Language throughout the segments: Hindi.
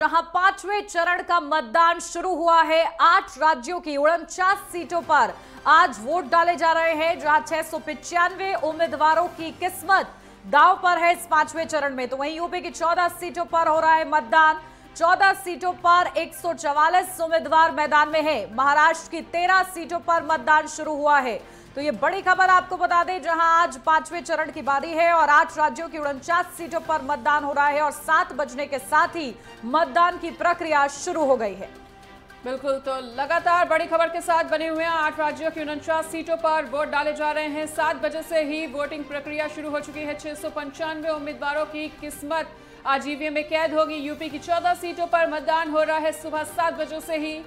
जहां पांचवें चरण का मतदान शुरू हुआ है। 8 राज्यों की 49 सीटों पर आज वोट डाले जा रहे हैं, जहां 695 उम्मीदवारों की किस्मत दांव पर है इस पांचवें चरण में। तो वहीं यूपी की 14 सीटों पर हो रहा है मतदान। 14 सीटों पर 144 उम्मीदवार मैदान में है। महाराष्ट्र की 13 सीटों पर मतदान शुरू हुआ है। तो ये बड़ी खबर आपको बता दें, जहां आज पांचवें चरण की बारी है और 8 राज्यों की 49 सीटों पर मतदान हो रहा है और 7 बजने के साथ ही मतदान की प्रक्रिया शुरू हो गई है। बिल्कुल, तो लगातार बड़ी खबर के साथ बने हुए हैं। 8 राज्यों की 49 सीटों पर वोट डाले जा रहे हैं। 7 बजे से ही वोटिंग प्रक्रिया शुरू हो चुकी है। 695 उम्मीदवारों की किस्मत आज ईवीएम में कैद होगी। यूपी की 14 सीटों पर मतदान हो रहा है। सुबह 7 बजे से ही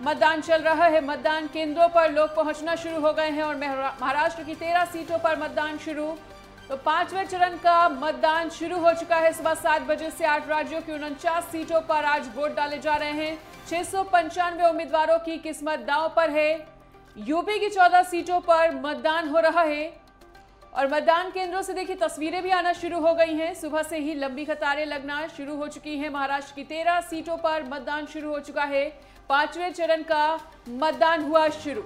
मतदान चल रहा है। मतदान केंद्रों पर लोग पहुंचना शुरू हो गए हैं और महाराष्ट्र की 13 सीटों पर मतदान शुरू। तो पांचवें चरण का मतदान शुरू हो चुका है। सुबह 7 बजे से 8 राज्यों की 49 सीटों पर आज वोट डाले जा रहे हैं। 695 उम्मीदवारों की किस्मत दांव पर है। यूपी की 14 सीटों पर मतदान हो रहा है और मतदान केंद्रों से देखिए तस्वीरें भी आना शुरू हो गई हैं। सुबह से ही लंबी कतारें लगना शुरू हो चुकी हैं। महाराष्ट्र की 13 सीटों पर मतदान शुरू हो चुका है। पांचवें चरण का मतदान हुआ शुरू।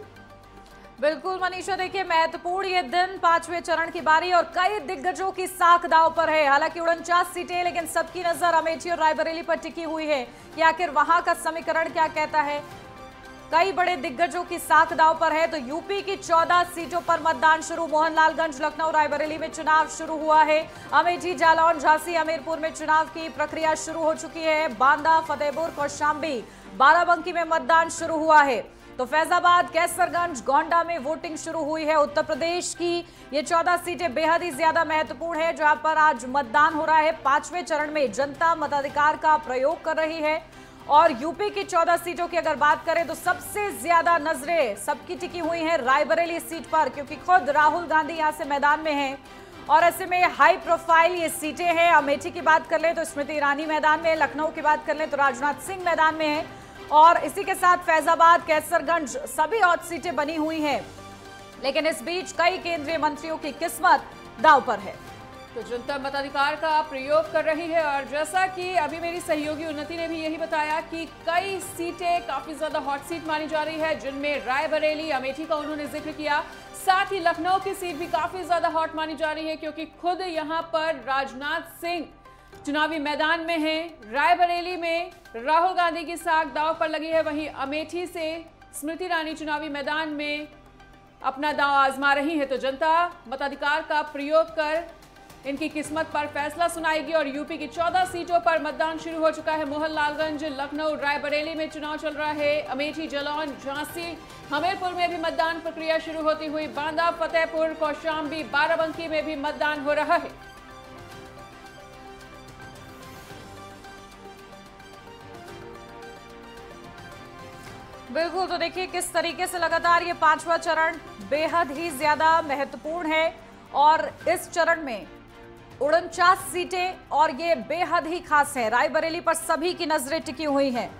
बिल्कुल मनीषा, देखिए महत्वपूर्ण ये दिन, पांचवें चरण की बारी और कई दिग्गजों की साख दांव पर है। हालांकि 49 सीटें, लेकिन सबकी नजर अमेठी और रायबरेली पर टिकी हुई है कि आखिर वहां का समीकरण क्या कहता है। कई बड़े दिग्गजों की साख दांव पर है। तो यूपी की 14 सीटों पर मतदान शुरू। मोहनलालगंज, लखनऊ, रायबरेली में चुनाव शुरू हुआ है। अमेठी, जालौन, झांसी, हमीरपुर में चुनाव की प्रक्रिया शुरू हो चुकी है। बांदा, फतेहपुर, कौशाम्बी, बाराबंकी में मतदान शुरू हुआ है। तो फैजाबाद, कैसरगंज, गोंडा में वोटिंग शुरू हुई है। उत्तर प्रदेश की ये 14 सीटें बेहद ही ज्यादा महत्वपूर्ण है, जहां पर आज मतदान हो रहा है। पांचवें चरण में जनता मताधिकार का प्रयोग कर रही है। और यूपी की 14 सीटों की अगर बात करें तो सबसे ज्यादा नजरें सबकी टिकी हुई हैं रायबरेली सीट पर, क्योंकि खुद राहुल गांधी यहां से मैदान में हैं और ऐसे में हाई प्रोफाइल ये सीटें हैं। अमेठी की बात कर लें तो स्मृति ईरानी मैदान में, लखनऊ की बात कर लें तो राजनाथ सिंह मैदान में है और इसी के साथ फैजाबाद, कैसरगंज सभी और सीटें बनी हुई हैं। लेकिन इस बीच कई केंद्रीय मंत्रियों की किस्मत दांव पर है। तो जनता मताधिकार का प्रयोग कर रही है और जैसा कि अभी मेरी सहयोगी उन्नति ने भी यही बताया कि कई सीटें काफी ज्यादा हॉट सीट मानी जा रही है, जिनमें रायबरेली, अमेठी का उन्होंने जिक्र किया। साथ ही लखनऊ की सीट भी काफी ज्यादा हॉट मानी जा रही है, क्योंकि खुद यहां पर राजनाथ सिंह चुनावी मैदान में हैं। रायबरेली में राहुल गांधी की साख दांव पर लगी है। वहीं अमेठी से स्मृति ईरानी चुनावी मैदान में अपना दांव आजमा रही है। तो जनता मताधिकार का प्रयोग कर इनकी किस्मत पर फैसला सुनाएगी और यूपी की 14 सीटों पर मतदान शुरू हो चुका है। मोहनलालगंज, लखनऊ, रायबरेली में चुनाव चल रहा है। अमेठी, जालौन, झांसी, हमीरपुर में भी मतदान प्रक्रिया शुरू होती हुई। बांदा, फतेहपुर, कौशाम्बी, बाराबंकी में भी मतदान हो रहा है। बिल्कुल, तो देखिए किस तरीके से लगातार ये पांचवा चरण बेहद ही ज्यादा महत्वपूर्ण है और इस चरण में 49 सीटें और ये बेहद ही खास है। रायबरेली पर सभी की नजरें टिकी हुई हैं।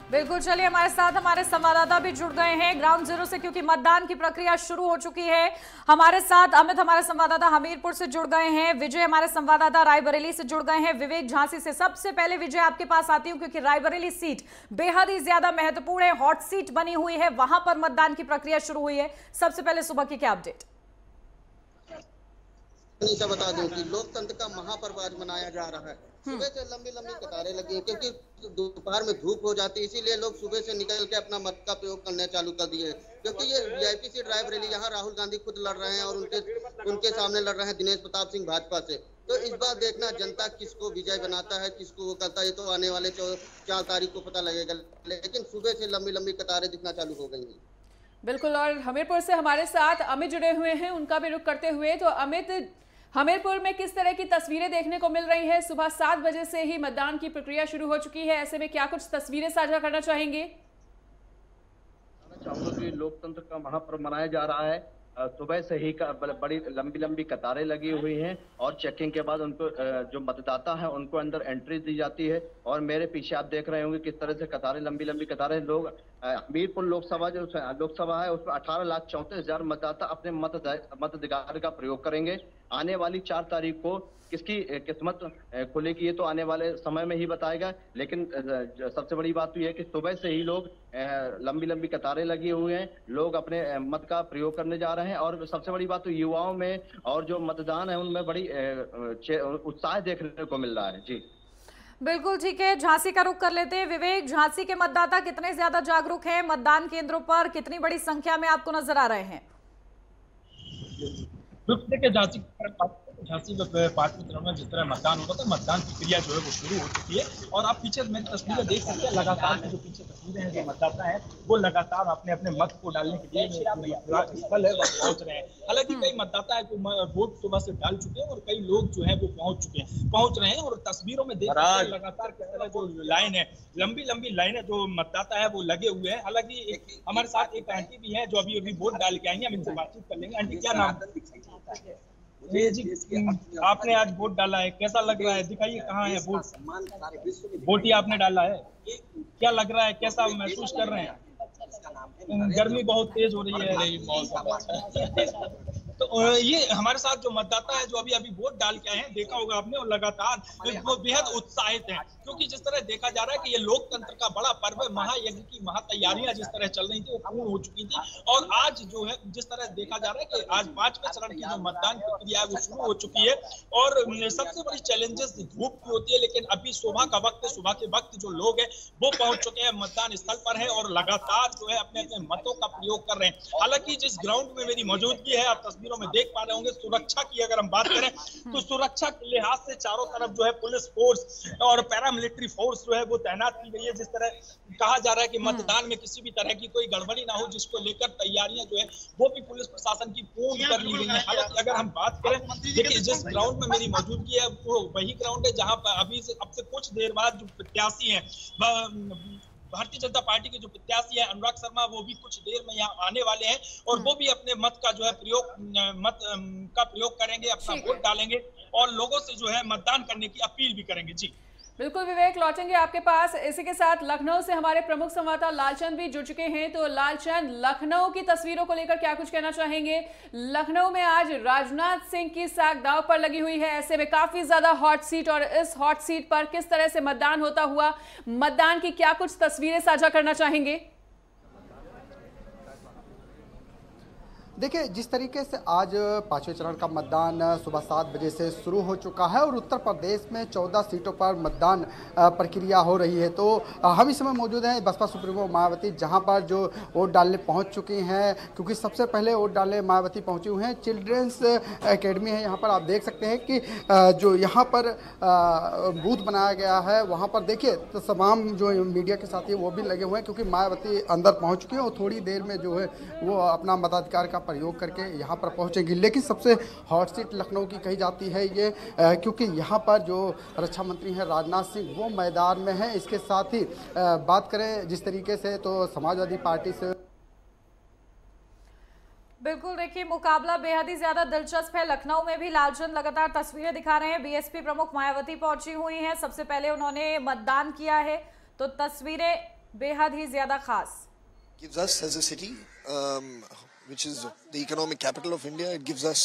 बिल्कुल, चलिए हमारे साथ हमारे संवाददाता भी जुड़ गए हैं ग्राउंड जीरो से, क्योंकि मतदान की प्रक्रिया शुरू हो चुकी है। हमारे साथ अमित हमारे संवाददाता हमीरपुर से जुड़ गए हैं, विजय हमारे संवाददाता रायबरेली से जुड़ गए हैं, विवेक झांसी से। सबसे पहले विजय आपके पास आती हूं, क्योंकि रायबरेली सीट बेहद ही ज्यादा महत्वपूर्ण है, हॉट सीट बनी हुई है, वहां पर मतदान की प्रक्रिया शुरू हुई है। सबसे पहले सुबह की क्या अपडेट? बता दूं कि लोकतंत्र का महापर्व आज मनाया जा रहा है। सुबह से लंबी लंबी कतारें लगी हैं, क्योंकि दोपहर में धूप हो जाती है, इसीलिए लोग सुबह से निकल के अपना मत का प्रयोग करना चालू कर दिए हैं। क्योंकि ये वीआईपी सीट रायबरेली, यहाँ राहुल गांधी खुद लड़ रहे हैं और उनके सामने लड़ रहे हैं दिनेश प्रताप सिंह भाजपा से। तो इस बार देखना जनता किसको विजय बनाता है, किसको वो करता है, ये तो आने वाले 4 तारीख को पता लगेगा। लेकिन सुबह से लंबी लंबी कतारें दिखना चालू हो गई हैं। बिल्कुल, और हमीरपुर से हमारे साथ अमित जुड़े हुए हैं, उनका भी रुख करते हुए। तो अमित, हमीरपुर में किस तरह की तस्वीरें देखने को मिल रही है? सुबह 7 बजे से ही मतदान की प्रक्रिया शुरू हो चुकी है, ऐसे में क्या कुछ तस्वीरें साझा करना चाहेंगे? चाहूंगा कि लोकतंत्र का महापर्व मनाया जा रहा है सुबह से ही बड़ी लंबी लंबी कतारें लगी हुई हैं और चेकिंग के बाद उनको जो मतदाता है उनको अंदर एंट्री दी जाती है। और मेरे पीछे आप देख रहे होंगे किस तरह से कतारें, लंबी लंबी कतारें। लोग हमीरपुर लोकसभा है उसमें 18,34,000 मतदाता अपने मताधिकार का प्रयोग करेंगे। आने वाली 4 तारीख को किसकी किस्मत खुलेगी ये तो आने वाले समय में ही बताएगा। लेकिन सबसे बड़ी बात तो यह है कि सुबह से ही लोग लंबी लंबी कतारें लगी हुई हैं, लोग अपने मत का प्रयोग करने जा रहे हैं। और सबसे बड़ी बात तो युवाओं में और जो मतदान है उनमें बड़ी उत्साह देखने को मिल रहा है। जी बिल्कुल ठीक है, झांसी का रुख कर लेते हैं। विवेक, झांसी के मतदाता कितने ज्यादा जागरूक हैं? मतदान केंद्रों पर कितनी बड़ी संख्या में आपको नजर आ रहे हैं? देखिए, झांसी में 5वें चरण में जिस तरह मतदान होगा तो मतदान प्रक्रिया जो है वो शुरू हो चुकी है। और आप पीछे मेरी तस्वीरें देख सकते हैं, लगातार जो पीछे तस्वीरें हैं जो मतदाता हैं वो लगातार अपने अपने मत को डालने के लिए स्थल है वह पहुंच रहे हैं। हालांकि कई मतदाता है जो वोट सुबह से डाल चुके हैं और कई लोग जो है वो पहुंच रहे हैं। और तस्वीरों में देख सकते हैं लगातार किस तरह जो लाइन है, लंबी लंबी लाइनें जो मतदाता है वो लगे हुए हैं। हालांकि हमारे साथ एक आंटी भी है जो अभी वोट डाल के आई है, हम इनसे बातचीत कर लेंगे। आंटी, क्या नाम? जी, आपने आज वोट डाला है, कैसा लग रहा है? दिखाइए कहाँ है वोट ही आपने डाला है, क्या लग रहा है, कैसा महसूस कर रहे हैं? गर्मी बहुत तेज हो रही है मौसम। तो ये हमारे साथ जो मतदाता है जो अभी वोट डाल के आए हैं, देखा होगा आपने, और लगातार वो बेहद उत्साहित हैं क्योंकि जिस तरह देखा जा रहा है कि ये लोकतंत्र का बड़ा पर्व है, महायज्ञ की महातैयारियां जिस तरह चल रही थी वो पूर्ण हो चुकी थी। और आज जो है जिस तरह देखा जा रहा है कि आज 5वें चरण की जो मतदान प्रक्रिया है वो शुरू हो चुकी है। और सबसे बड़ी चैलेंजेस धूप की होती है, लेकिन अभी सुबह का वक्त है, सुबह के वक्त जो लोग हैं वो पहुंच चुके हैं, मतदान स्थल पर है और लगातार जो है अपने अपने मतों का प्रयोग कर रहे हैं। हालांकि जिस ग्राउंड में मेरी मौजूदगी है, आप तस्वीरों में देख पा रहे होंगे, सुरक्षा की अगर हम बात करें तो सुरक्षा के लिहाज से चारों तरफ जो है पुलिस फोर्स और पैरामिलिट्री फोर्स जो है वो तैनात की गई है। जिस तरह कहा जा रहा है कि मतदान में किसी भी तरह की कोई गड़बड़ी ना हो, जिसको लेकर तैयारियां जो है वो भी पुलिस प्रशासन की पूर्ण कर ली गई है। हालांकि अगर हम बात करें, देखिए जिस ग्राउंड में मेरी मौजूदगी है वो वही ग्राउंड है जहां पर अब से कुछ देर बाद जो प्रत्याशी है भारतीय जनता पार्टी के जो प्रत्याशी है अनुराग शर्मा, वो भी कुछ देर में यहाँ आने वाले हैं और वो भी अपने मत का जो है प्रयोग करेंगे, अपना वोट डालेंगे और लोगों से जो है मतदान करने की अपील भी करेंगे। जी बिल्कुल विवेक, लौटेंगे आपके पास। इसी के साथ लखनऊ से हमारे प्रमुख संवाददाता लालचंद भी जुड़ चुके हैं। तो लालचंद, लखनऊ की तस्वीरों को लेकर क्या कुछ कहना चाहेंगे? लखनऊ में आज राजनाथ सिंह की साख दांव पर लगी हुई है, ऐसे में काफी ज्यादा हॉट सीट, और इस हॉट सीट पर किस तरह से मतदान होता हुआ, मतदान की क्या कुछ तस्वीरें साझा करना चाहेंगे? देखिए, जिस तरीके से आज 5वें चरण का मतदान सुबह 7 बजे से शुरू हो चुका है और उत्तर प्रदेश में 14 सीटों पर मतदान प्रक्रिया हो रही है, तो हम इस समय मौजूद हैं बसपा सुप्रीमो मायावती, जहां पर जो वोट डालने पहुंच चुकी हैं, क्योंकि सबसे पहले वोट डालने मायावती पहुंची हुई हैं। चिल्ड्रंस एकेडमी है यहाँ पर, आप देख सकते हैं कि जो यहाँ पर बूथ बनाया गया है वहाँ पर देखिए तो तमाम जो मीडिया के साथी वो भी लगे हुए हैं, क्योंकि मायावती अंदर पहुँच चुकी है और थोड़ी देर में जो है वो अपना मताधिकार का प्रयोग करके यहाँ पर पहुँचेगी। लेकिन सबसे हॉट सीट लखनऊ की कही जाती है ये, क्योंकि यहाँ पर जो रक्षा मंत्री हैं राजनाथ सिंह वो मैदान में हैं। इसके साथ ही बात करें जिस तरीके से तो समाजवादी पार्टी से बिल्कुल, देखिए मुकाबला बेहद ही ज्यादा दिलचस्प है। लखनऊ में भी लालचंद लगातार तस्वीरें दिखा रहे हैं, बीएसपी प्रमुख मायावती पहुंची हुई हैं, सबसे पहले उन्होंने मतदान किया है, तो तस्वीरें बेहद ही ज्यादा खास। Gives us as a city, which is the economic capital of India, it gives us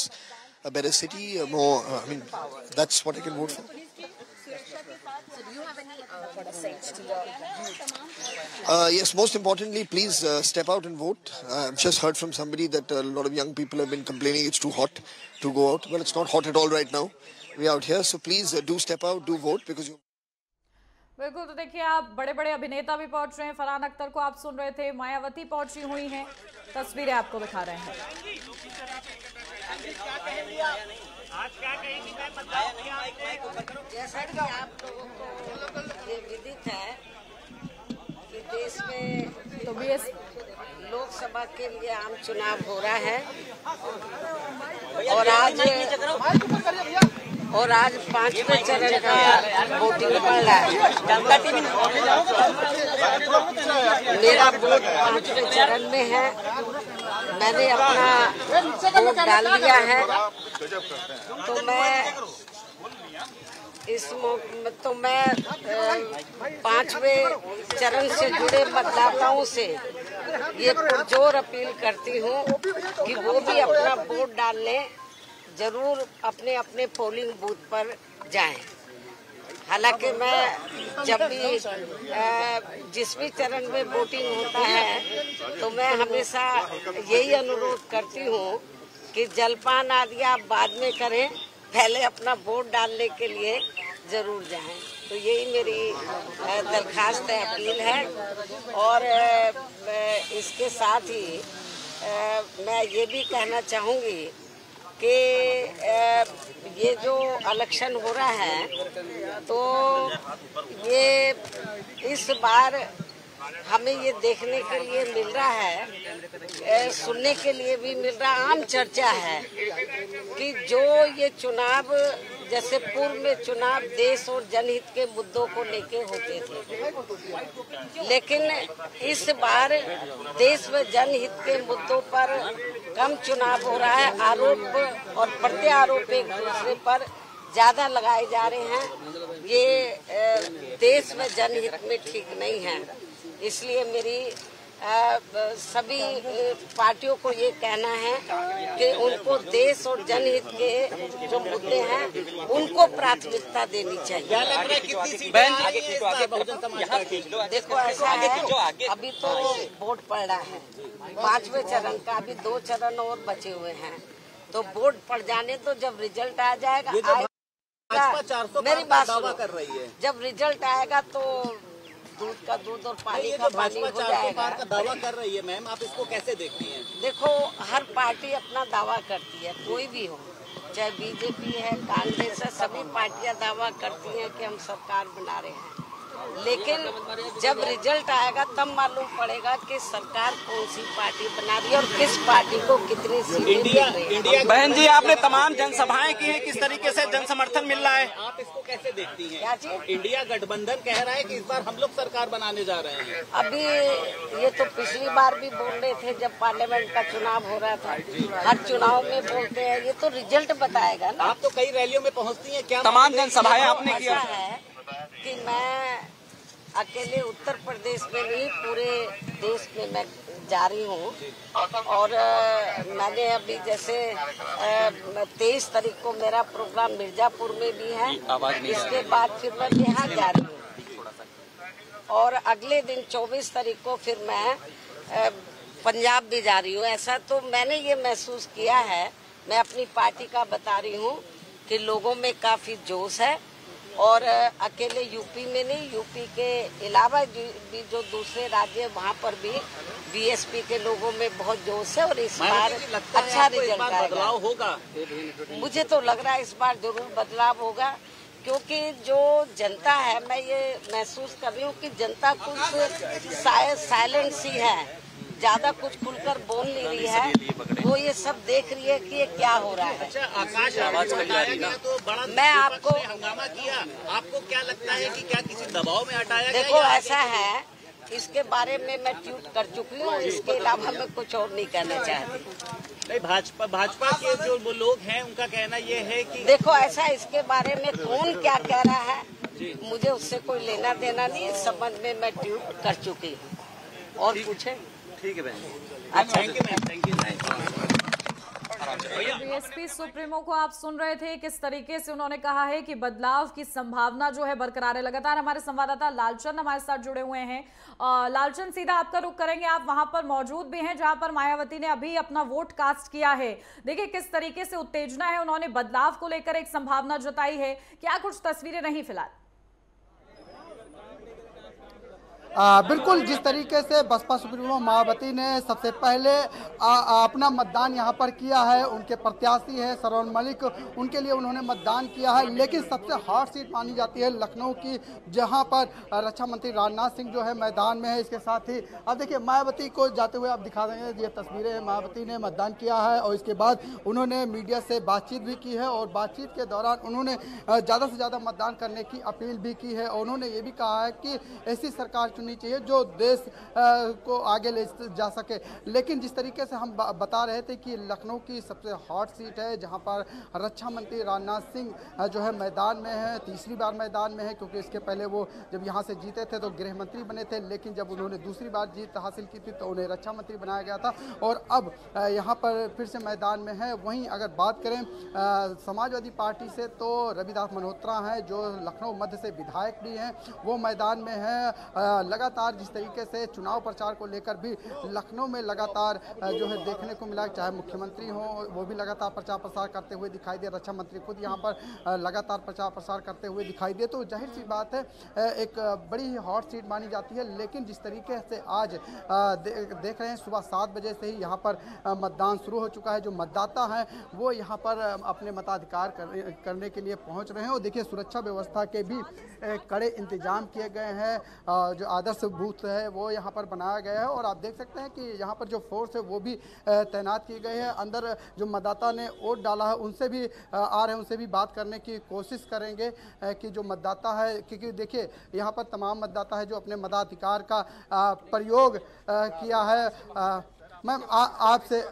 a better city, more. I mean, that's what I can vote for. So do you have any message to your? Yes, most importantly, please step out and vote. I've just heard from somebody that a lot of young people have been complaining it's too hot to go out. Well, it's not hot at all right now. We're out here, so please do step out, do vote because you. बिल्कुल, तो देखिए आप बड़े बड़े अभिनेता भी पहुंच रहे हैं, फरहान अख्तर को आप सुन रहे थे, मायावती पहुंची हुई हैं, तस्वीरें आपको दिखा रहे हैं। जैसा कि आप लोगों को ये विदित है कि देश में तो लोकसभा के लिए आम चुनाव हो रहा है और आज 5वें चरण का वोटिंग पड़ रहा है। मेरा वोट 5वें चरण में है। मैंने अपना वोट डाल दिया है, तो मैं 5वें चरण से जुड़े मतदाताओं से ये पुरजोर अपील करती हूँ कि वो भी अपना वोट डालने जरूर अपने अपने पोलिंग बूथ पर जाएं। हालांकि मैं जब भी जिस भी चरण में वोटिंग होता है तो मैं हमेशा यही अनुरोध करती हूँ कि जलपान आदि आप बाद में करें, पहले अपना वोट डालने के लिए जरूर जाएं। तो यही मेरी दरखास्त है, अपील है। और इसके साथ ही मैं ये भी कहना चाहूँगी कि ये जो इलेक्शन हो रहा है तो ये इस बार हमें ये देखने के लिए मिल रहा है, सुनने के लिए भी मिल रहा, आम चर्चा है कि जो ये चुनाव, जैसे पूर्व में चुनाव देश और जनहित के मुद्दों को लेके होते थे, लेकिन इस बार देश व जनहित के मुद्दों पर कम चुनाव हो रहा है। आरोप और प्रत्यारोप एक दूसरे पर ज्यादा लगाए जा रहे हैं। ये देश व जनहित में ठीक नहीं है। इसलिए मेरी सभी पार्टियों को ये कहना है कि उनको देश और जनहित के जो मुद्दे हैं उनको प्राथमिकता देनी चाहिए। देखो ऐसा है, अभी तो वोट पड़ रहा है 5वें चरण का, अभी 2 चरण और बचे हुए हैं, तो वोट पड़ जाने तो जब रिजल्ट आ जाएगा, मेरी बात दावा कर रही है, जब रिजल्ट आएगा तो दूध का दूध और पानी का पानी हो जाएगा। का दावा कर रही है मैम, आप इसको कैसे देखती हैं? देखो, हर पार्टी अपना दावा करती है, कोई भी हो, चाहे बीजेपी है, कांग्रेस है, सभी पार्टियां दावा करती हैं कि हम सरकार बना रहे हैं, लेकिन जब रिजल्ट आएगा तब मालूम पड़ेगा कि सरकार कौन सी पार्टी बना रही है और किस पार्टी को कितनी सीटें मिल रही है। बहन जी, आपने तमाम जनसभाएं की हैं, किस तरीके से जन समर्थन मिल रहा है, आप इसको कैसे देखती हैं? क्या चीज? इंडिया गठबंधन कह रहा है कि इस बार हम लोग सरकार बनाने जा रहे हैं। अभी ये तो पिछली बार भी बोल रहे थे जब पार्लियामेंट का चुनाव हो रहा था, हर चुनाव में बोलते हैं, ये तो रिजल्ट बताएगा ना। आप तो कई रैलियों में पहुँचती हैं, क्या तमाम जनसभाएं आपने किया है कि मैं अकेले उत्तर प्रदेश में नहीं, पूरे देश में मैं जा रही हूँ। और मैंने अभी जैसे 23 तारीख को मेरा प्रोग्राम मिर्जापुर में भी है, इसके बाद फिर मैं बिहार जा रही हूँ और अगले दिन 24 तारीख को फिर मैं पंजाब भी जा रही हूँ। ऐसा तो मैंने ये महसूस किया है, मैं अपनी पार्टी का बता रही हूँ कि लोगों में काफी जोश है। और अकेले यूपी में नहीं, यूपी के अलावा भी जो दूसरे राज्य वहाँ पर भी बीएसपी के लोगों में बहुत जोश है और इस बार अच्छा रिजल्ट आएगा। बदलाव होगा, मुझे तो लग रहा है इस बार जरूर बदलाव होगा, क्योंकि जो जनता है, मैं ये महसूस कर रही हूँ कि जनता कुछ शायद साइलेंट सी है, ज्यादा कुछ खुलकर बोल नहीं रही है, वो ये सब देख रही है कि ये क्या हो रहा है। अच्छा, आकाश आवाज तो बड़ा मैं आपको हंगामा किया, आपको क्या लगता है कि क्या किसी दबाव में हटाया गया? देखो ऐसा है, इसके बारे में मैं ट्वीट कर चुकी हूँ, इसके अलावा मैं कुछ और नहीं कहना चाहती। नहीं, भाजपा के जो लोग हैं उनका कहना ये है कि देखो ऐसा, इसके बारे में कौन क्या कह रहा है मुझे उससे कोई लेना देना नहीं, इस संबंध में मैं ट्वीट कर चुकी हूँ। और पूछे? ठीक है बहन, thank you ma'am, thank you. BSP supremo को आप सुन रहे थे, किस तरीके से उन्होंने कहा है कि बदलाव की संभावना जो है बरकरार है। लगातार हमारे संवाददाता लालचंद हमारे साथ जुड़े हुए हैं। लालचंद, सीधा आपका रुख करेंगे, आप वहां पर मौजूद भी हैं जहां पर मायावती ने अभी अपना वोट कास्ट किया है। देखिए किस तरीके से उत्तेजना है, उन्होंने बदलाव को लेकर एक संभावना जताई है, क्या कुछ तस्वीरें रही फिलहाल? बिल्कुल, जिस तरीके से बसपा सुप्रीमो मायावती ने सबसे पहले अपना मतदान यहां पर किया है, उनके प्रत्याशी है सरवन मलिक, उनके लिए उन्होंने मतदान किया है, लेकिन सबसे हॉट सीट मानी जाती है लखनऊ की, जहां पर रक्षा मंत्री राजनाथ सिंह जो है मैदान में है। इसके साथ ही अब देखिए मायावती को जाते हुए आप दिखा देंगे, ये तस्वीरें हैं, मायावती ने मतदान किया है और इसके बाद उन्होंने मीडिया से बातचीत भी की है और बातचीत के दौरान उन्होंने ज़्यादा से ज़्यादा मतदान करने की अपील भी की है और उन्होंने ये भी कहा है कि ऐसी सरकार चुननी चाहिए जो देश को आगे ले जा सके। लेकिन जिस तरीके से हम बता रहे थे कि लखनऊ की सबसे हॉट सीट है जहां पर रक्षा मंत्री राजनाथ सिंह जो है मैदान में है, तीसरी बार मैदान में है, क्योंकि इसके पहले वो जब यहाँ से जीते थे तो गृह मंत्री बने थे, लेकिन जब उन्होंने दूसरी बार जीत हासिल की थी तो उन्हें रक्षा मंत्री बनाया गया था और अब यहाँ पर फिर से मैदान में है। वहीं अगर बात करें समाजवादी पार्टी से तो रविदास मल्होत्रा हैं जो लखनऊ मध्य से विधायक भी हैं, वो मैदान में है। लगातार जिस तरीके से चुनाव प्रचार को लेकर भी लखनऊ में लगातार जो है देखने को मिला, चाहे मुख्यमंत्री हो वो भी लगातार प्रचार प्रसार करते हुए दिखाई दे, रक्षा मंत्री खुद यहाँ पर लगातार प्रचार प्रसार करते हुए दिखाई दे। तो जाहिर सी बात है एक बड़ी हॉट सीट मानी जाती है। लेकिन जिस तरीके से आज देख रहे हैं सुबह 7 बजे से ही यहाँ पर मतदान शुरू हो चुका है। जो मतदाता हैं वो यहाँ पर अपने मताधिकार करने के लिए पहुँच रहे हैं और देखिए सुरक्षा व्यवस्था के भी कड़े इंतजाम किए गए हैं। जो आदर्श बूथ है वो यहाँ पर बनाया गया है और आप देख सकते हैं कि यहाँ पर जो फोर्स है वो भी तैनात की गई है। अंदर जो मतदाता ने वोट डाला है उनसे भी आ रहे हैं, उनसे भी बात करने की कोशिश करेंगे कि जो मतदाता है, क्योंकि देखिए यहाँ पर तमाम मतदाता है जो अपने मताधिकार का प्रयोग किया है। मैम आपसे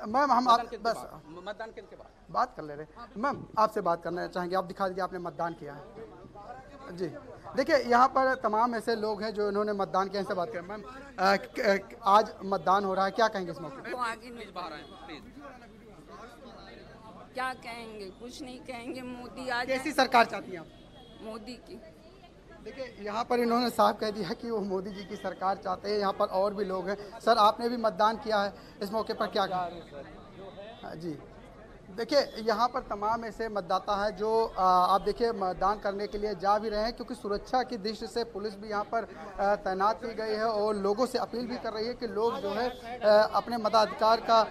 मैम हम बस मतदान के बाद बात कर ले रहे हैं। मैम आपसे बात करना चाहेंगे, आप दिखा दीजिए आपने मतदान किया है जी। देखिए यहाँ पर तमाम ऐसे लोग हैं जो इन्होंने मतदान किया, इनसे बात करें। मैम आज मतदान हो रहा है, क्या कहेंगे इस मौके पर? आगे नहीं बढ़ रहे हैं, क्या कहेंगे, कुछ नहीं कहेंगे। मोदी आज कैसी सरकार चाहती हैं आप? मोदी की। देखिए यहाँ पर इन्होंने साफ कह दिया कि वो मोदी जी की सरकार चाहते हैं। यहाँ पर और भी लोग हैं। सर आपने भी मतदान किया है, इस मौके पर क्या कहें? जी देखिए यहाँ पर तमाम ऐसे मतदाता हैं जो आप देखिए मतदान करने के लिए जा भी रहे हैं, क्योंकि सुरक्षा की दृष्टि से पुलिस भी यहाँ पर तैनात की गई है और लोगों से अपील भी कर रही है कि लोग जो है अपने मताधिकार का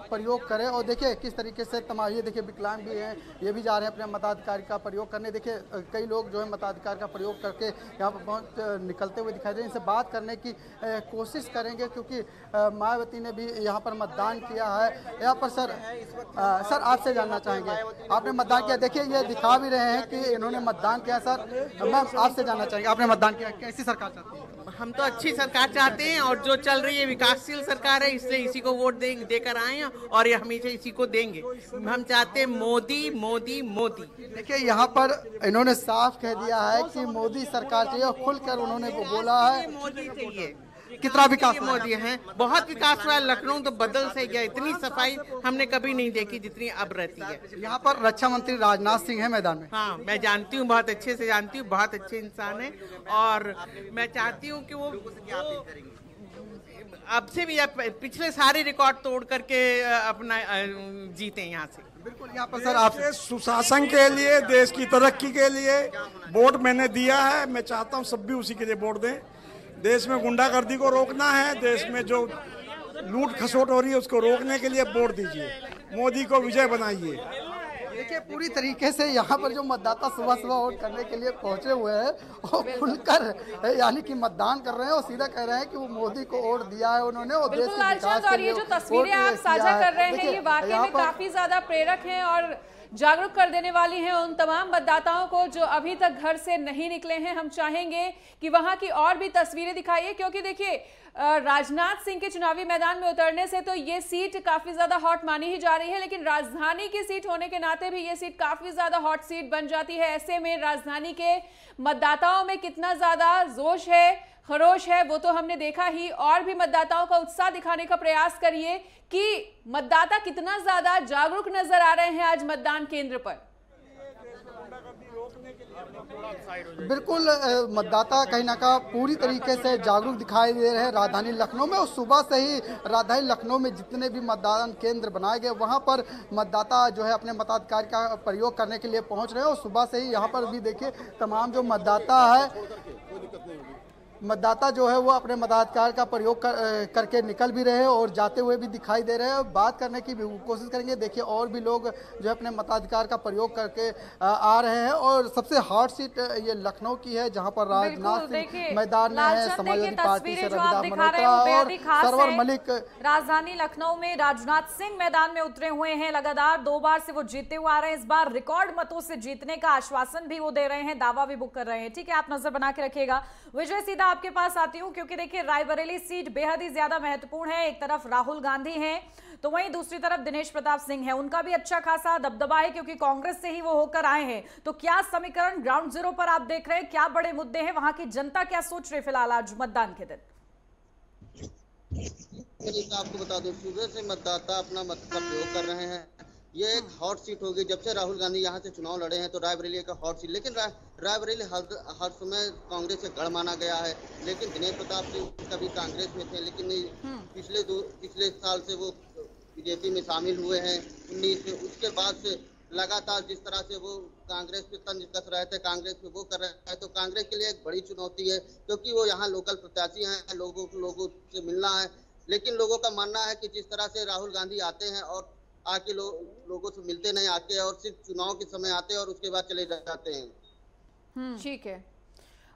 प्रयोग करें। और देखिए किस तरीके से तमाम ये देखिए विकलांग भी हैं, ये भी जा रहे हैं अपने मताधिकार का प्रयोग करने। देखिए कई लोग जो है मताधिकार का प्रयोग करके यहाँ पर बहुत निकलते हुए दिखाई दे रहे हैं। इनसे बात करने की कोशिश करेंगे क्योंकि मायावती ने भी यहाँ पर मतदान किया है। यहाँ पर सर आपसे जानना चाहेंगे, आपने मतदान किया, देखिए ये दिखा भी रहे हैं कि इन्होंने मतदान किया। सर मैम आपसे जानना चाहेंगे, आपने मतदान किया, कैसी सरकार चाहती है? हम तो अच्छी सरकार चाहते हैं और जो चल रही है विकासशील सरकार है, इसलिए इसी को वोट देकर आए हैं और ये हमेशा इसी को देंगे। हम चाहते हैं मोदी मोदी मोदी। देखिए यहाँ पर इन्होंने साफ कह दिया है कि मोदी सरकार चाहिए और खुलकर उन्होंने बोला है मोदी चाहिए। कितना विकास मोदी है, बहुत विकास हुआ है। लखनऊ तो बदल से गया, इतनी सफाई हमने कभी नहीं देखी जितनी अब रहती है। यहाँ पर रक्षा मंत्री राजनाथ सिंह है मैदान में। हाँ मैं जानती हूँ, बहुत अच्छे से जानती हूँ, बहुत अच्छे इंसान है और मैं चाहती हूँ कि वो अब से भी पिछले सारे रिकॉर्ड तोड़ करके अपना जीते यहाँ से। बिल्कुल यहाँ पर सर आपसे सुशासन के लिए, देश की तरक्की के लिए वोट मैंने दिया है। मैं चाहता हूँ सब भी उसी के लिए वोट दें। देश में गुंडागर्दी को रोकना है, देश में जो लूट खसोट हो रही है उसको रोकने के लिए वोट दीजिए, मोदी को विजय बनाइए। देखिए पूरी तरीके से यहाँ पर जो मतदाता सुबह सुबह वोट करने के लिए पहुंचे हुए हैं और खुलकर यानी कि मतदान कर रहे हैं और सीधा कह रहे हैं कि वो मोदी को वोट दिया है उन्होंने और देश के विकास के लिए। और ये जो तस्वीरें आप साझा कर रहे हैं ये वाकई में काफी ज्यादा प्रेरक हैं और जागरूक कर देने वाली हैं उन तमाम मतदाताओं को जो अभी तक घर से नहीं निकले हैं। हम चाहेंगे कि वहां की और भी तस्वीरें दिखाइए, क्योंकि देखिए राजनाथ सिंह के चुनावी मैदान में उतरने से तो ये सीट काफी ज्यादा हॉट मानी ही जा रही है, लेकिन राजधानी की सीट होने के नाते भी ये सीट काफी ज्यादा हॉट सीट बन जाती है। ऐसे में राजधानी के मतदाताओं में कितना ज्यादा जोश है, खरोश है, वो तो हमने देखा ही। और भी मतदाताओं का उत्साह दिखाने का प्रयास करिए कि मतदाता कितना ज्यादा जागरूक नजर आ रहे हैं आज मतदान केंद्र पर। बिल्कुल मतदाता कहीं ना कहीं पूरी तरीके से जागरूक दिखाई दे रहे हैं राजधानी लखनऊ में। और सुबह से ही राजधानी लखनऊ में जितने भी मतदान केंद्र बनाए गए वहां पर मतदाता जो है अपने मताधिकार का प्रयोग करने के लिए पहुंच रहे हैं। और सुबह से ही यहाँ पर भी देखिए तमाम जो मतदाता है मतदाता जो है वो अपने मताधिकार का प्रयोग करके निकल भी रहे हैं और जाते हुए भी दिखाई दे रहे हैं। बात करने की भी कोशिश करेंगे। देखिए और भी लोग जो है अपने मताधिकार का प्रयोग करके आ रहे हैं और सबसे हॉट सीट ये लखनऊ की है, जहां पर राजनाथ सिंह मैदान में है, समाजवादी पार्टी से रविदास मल्होत्रा और सरवर मलिक। राजधानी लखनऊ में राजनाथ सिंह मैदान में उतरे हुए हैं। लगातार 2 बार से वो जीते हुए आ रहे हैं। इस बार रिकॉर्ड मतों से जीतने का आश्वासन भी वो दे रहे हैं, दावा भी बुक कर रहे हैं। ठीक है, आप नजर बना के रखिएगा। विजय, सीधा आपके पास आती हूं क्योंकि देखिए रायबरेली सीट बेहद ही ज्यादा महत्वपूर्ण है। एक तरफ राहुल गांधी हैं तो वहीं दूसरी तरफ दिनेश प्रताप सिंह है। उनका भी अच्छा खासा दबदबा है क्योंकि कांग्रेस से ही वो होकर आए हैं। तो क्या समीकरण ग्राउंड जीरो पर आप देख रहे हैं, क्या बड़े मुद्दे हैं, वहां की जनता क्या सोच रही फिलहाल आज मतदान के दिन? आपको बता दूं, सुबह से मतदाता अपना मत का प्रयोग कर रहे हैं। ये एक हॉट सीट होगी। जब से राहुल गांधी यहाँ से चुनाव लड़े हैं तो रायबरेली का हॉट सीट, लेकिन रायबरेली हर समय कांग्रेस से गढ़ माना गया है। लेकिन दिनेश प्रताप सिंह कभी कांग्रेस में थे, लेकिन पिछले साल से वो बीजेपी में शामिल हुए हैं 19 में। उसके बाद से लगातार जिस तरह से वो कांग्रेस पे तंज कस रहे थे, कांग्रेस पे वो कर रहे हैं, तो कांग्रेस के लिए एक बड़ी चुनौती है क्योंकि वो यहाँ लोकल प्रत्याशी हैं, लोगों से मिलना है। लेकिन लोगों का मानना है कि जिस तरह से राहुल गांधी आते हैं और आके लोगों से मिलते नहीं, आके और सिर्फ चुनाव के समय आते हैं और उसके बाद चले जाते हैं। ठीक है।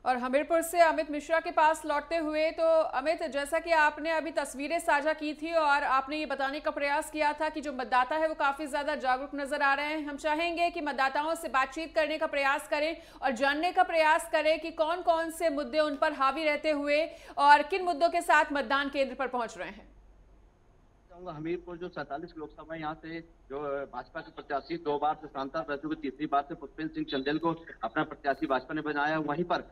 और हमीरपुर से अमित मिश्रा के पास लौटते हुए, तो अमित, जैसा कि आपने अभी तस्वीरें साझा की थी और आपने ये बताने का प्रयास किया था कि जो मतदाता है वो काफी ज्यादा जागरूक नजर आ रहे हैं। हम चाहेंगे कि मतदाताओं से बातचीत करने का प्रयास करें और जानने का प्रयास करें कि कौन कौन से मुद्दे उन पर हावी रहते हुए और किन मुद्दों के साथ मतदान केंद्र पर पहुंच रहे हैं। हमीरपुर जो 47 लोकसभा यहाँ से जो भाजपा के प्रत्याशी 2 बार से सांसद रह चुके, तीसरी बार से पुष्पेंद्र सिंह चंदेल को अपना प्रत्याशी भाजपा ने बनाया। वहीं पर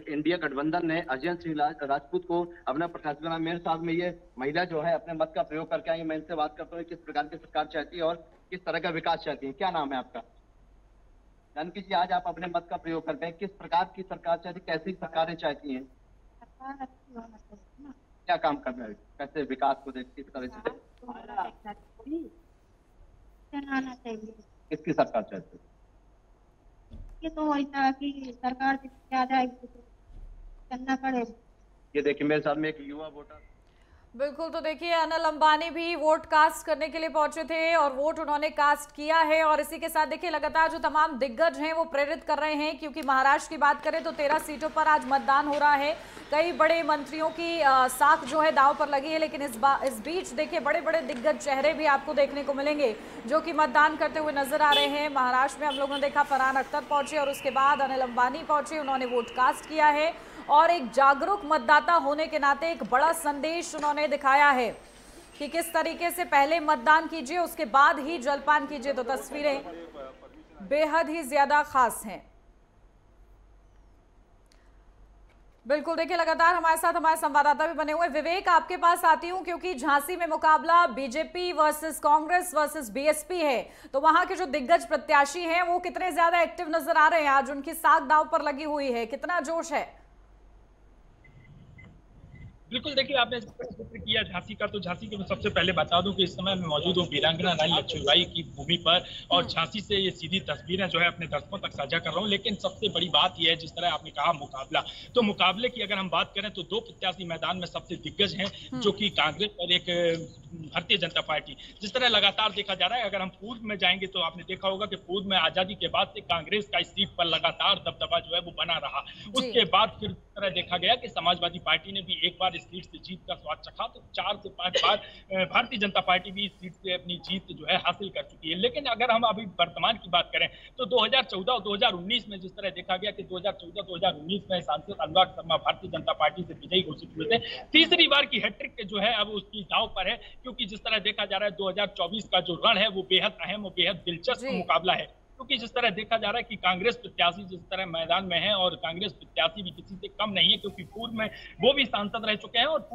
इंडिया गठबंधन ने अजय सिंह राजपूत को अपना प्रत्याशी बनाया। मेरे साथ में ये महिला जो है अपने मत का प्रयोग करके आई। मैं इनसे बात करता हूँ किस प्रकार की सरकार चाहती है और किस तरह का विकास चाहती है। क्या नाम है आपका? जानकी जी, आज आप अपने मत का प्रयोग करते हैं, किस प्रकार की सरकार चाहती है, कैसी सरकारें चाहती हैं, क्या काम करना है, कैसे विकास को देख किस तरह से किसकी सरकार चाहती है? ये तो ऐसा कि सरकार क्या जाएगी करना पड़ेगा। ये देखिए मेरे साथ में एक युवा वोटर। बिल्कुल, तो देखिए अनिल अंबानी भी वोट कास्ट करने के लिए पहुंचे थे और वोट उन्होंने कास्ट किया है। और इसी के साथ देखिए लगातार जो तमाम दिग्गज हैं वो प्रेरित कर रहे हैं क्योंकि महाराष्ट्र की बात करें तो 13 सीटों पर आज मतदान हो रहा है। कई बड़े मंत्रियों की साख जो है दांव पर लगी है, लेकिन इस बीच देखिए बड़े बड़े दिग्गज चेहरे भी आपको देखने को मिलेंगे जो कि मतदान करते हुए नजर आ रहे हैं। महाराष्ट्र में हम लोगों ने देखा फरहान अख्तर पहुंचे और उसके बाद अनिल अंबानी पहुंचे, उन्होंने वोट कास्ट किया है और एक जागरूक मतदाता होने के नाते एक बड़ा संदेश उन्होंने दिखाया है कि किस तरीके से पहले मतदान कीजिए, उसके बाद ही जलपान कीजिए। तो तस्वीरें बेहद ही ज्यादा खास हैं। बिल्कुल, देखिए लगातार हमारे साथ हमारे संवाददाता भी बने हुए। विवेक, आपके पास आती हूं क्योंकि झांसी में मुकाबला BJP versus Congress versus BSP है, तो वहां के जो दिग्गज प्रत्याशी हैं वो कितने ज्यादा एक्टिव नजर आ रहे हैं? आज उनकी साख दांव पर लगी हुई है, कितना जोश है? बिल्कुल, देखिए आपने जिक्र किया झांसी का, तो झांसी के मैं सबसे पहले बता दूं कि इस समय मैं मौजूद हूं वीरांगना रानी लक्ष्मीबाई की भूमि पर और झांसी से ये सीधी तस्वीरें जो है अपने दर्शकों तक साझा कर रहा हूं। लेकिन सबसे बड़ी बात यह है, जिस तरह आपने कहा मुकाबला, तो मुकाबले की अगर हम बात करें तो 2 प्रत्याशी मैदान में सबसे दिग्गज हैं जो कि कांग्रेस और एक भारतीय जनता पार्टी। जिस तरह लगातार देखा जा रहा है, अगर हम पूर्व में जाएंगे तो आपने देखा होगा कि पूर्व में आजादी के बाद से कांग्रेस का इस सीट पर लगातार दबदबा जो है वो बना रहा। उसके बाद फिर तरह देखा गया कि समाजवादी पार्टी ने भी एक बार इस सीट से जीत का स्वाद चखा, तो 4 से 5 बार भारतीय जनता पार्टी भी इस सीट से अपनी जीत जो है हासिल कर चुकी है। लेकिन अगर हम अभी वर्तमान की बात करें तो 2014 और 2019 में जिस तरह देखा गया कि 2014-2019 में सांसद अनुराग शर्मा भारतीय जनता पार्टी से विजयी घोषित हुए थे। तीसरी बार की हैट्रिक जो है अब उसकी दांव पर है, क्योंकि जिस तरह देखा जा रहा है 2024 का जो रण है वो बेहद अहम और बेहद दिलचस्प मुकाबला है। क्योंकि जिस तरह देखा जा रहा है कि कांग्रेस प्रत्याशी जिस तरह मैदान में है और कांग्रेस प्रत्याशी भी किसी से कम नहीं है, क्योंकि पूर्व में वो भी सांसद रह चुके हैं और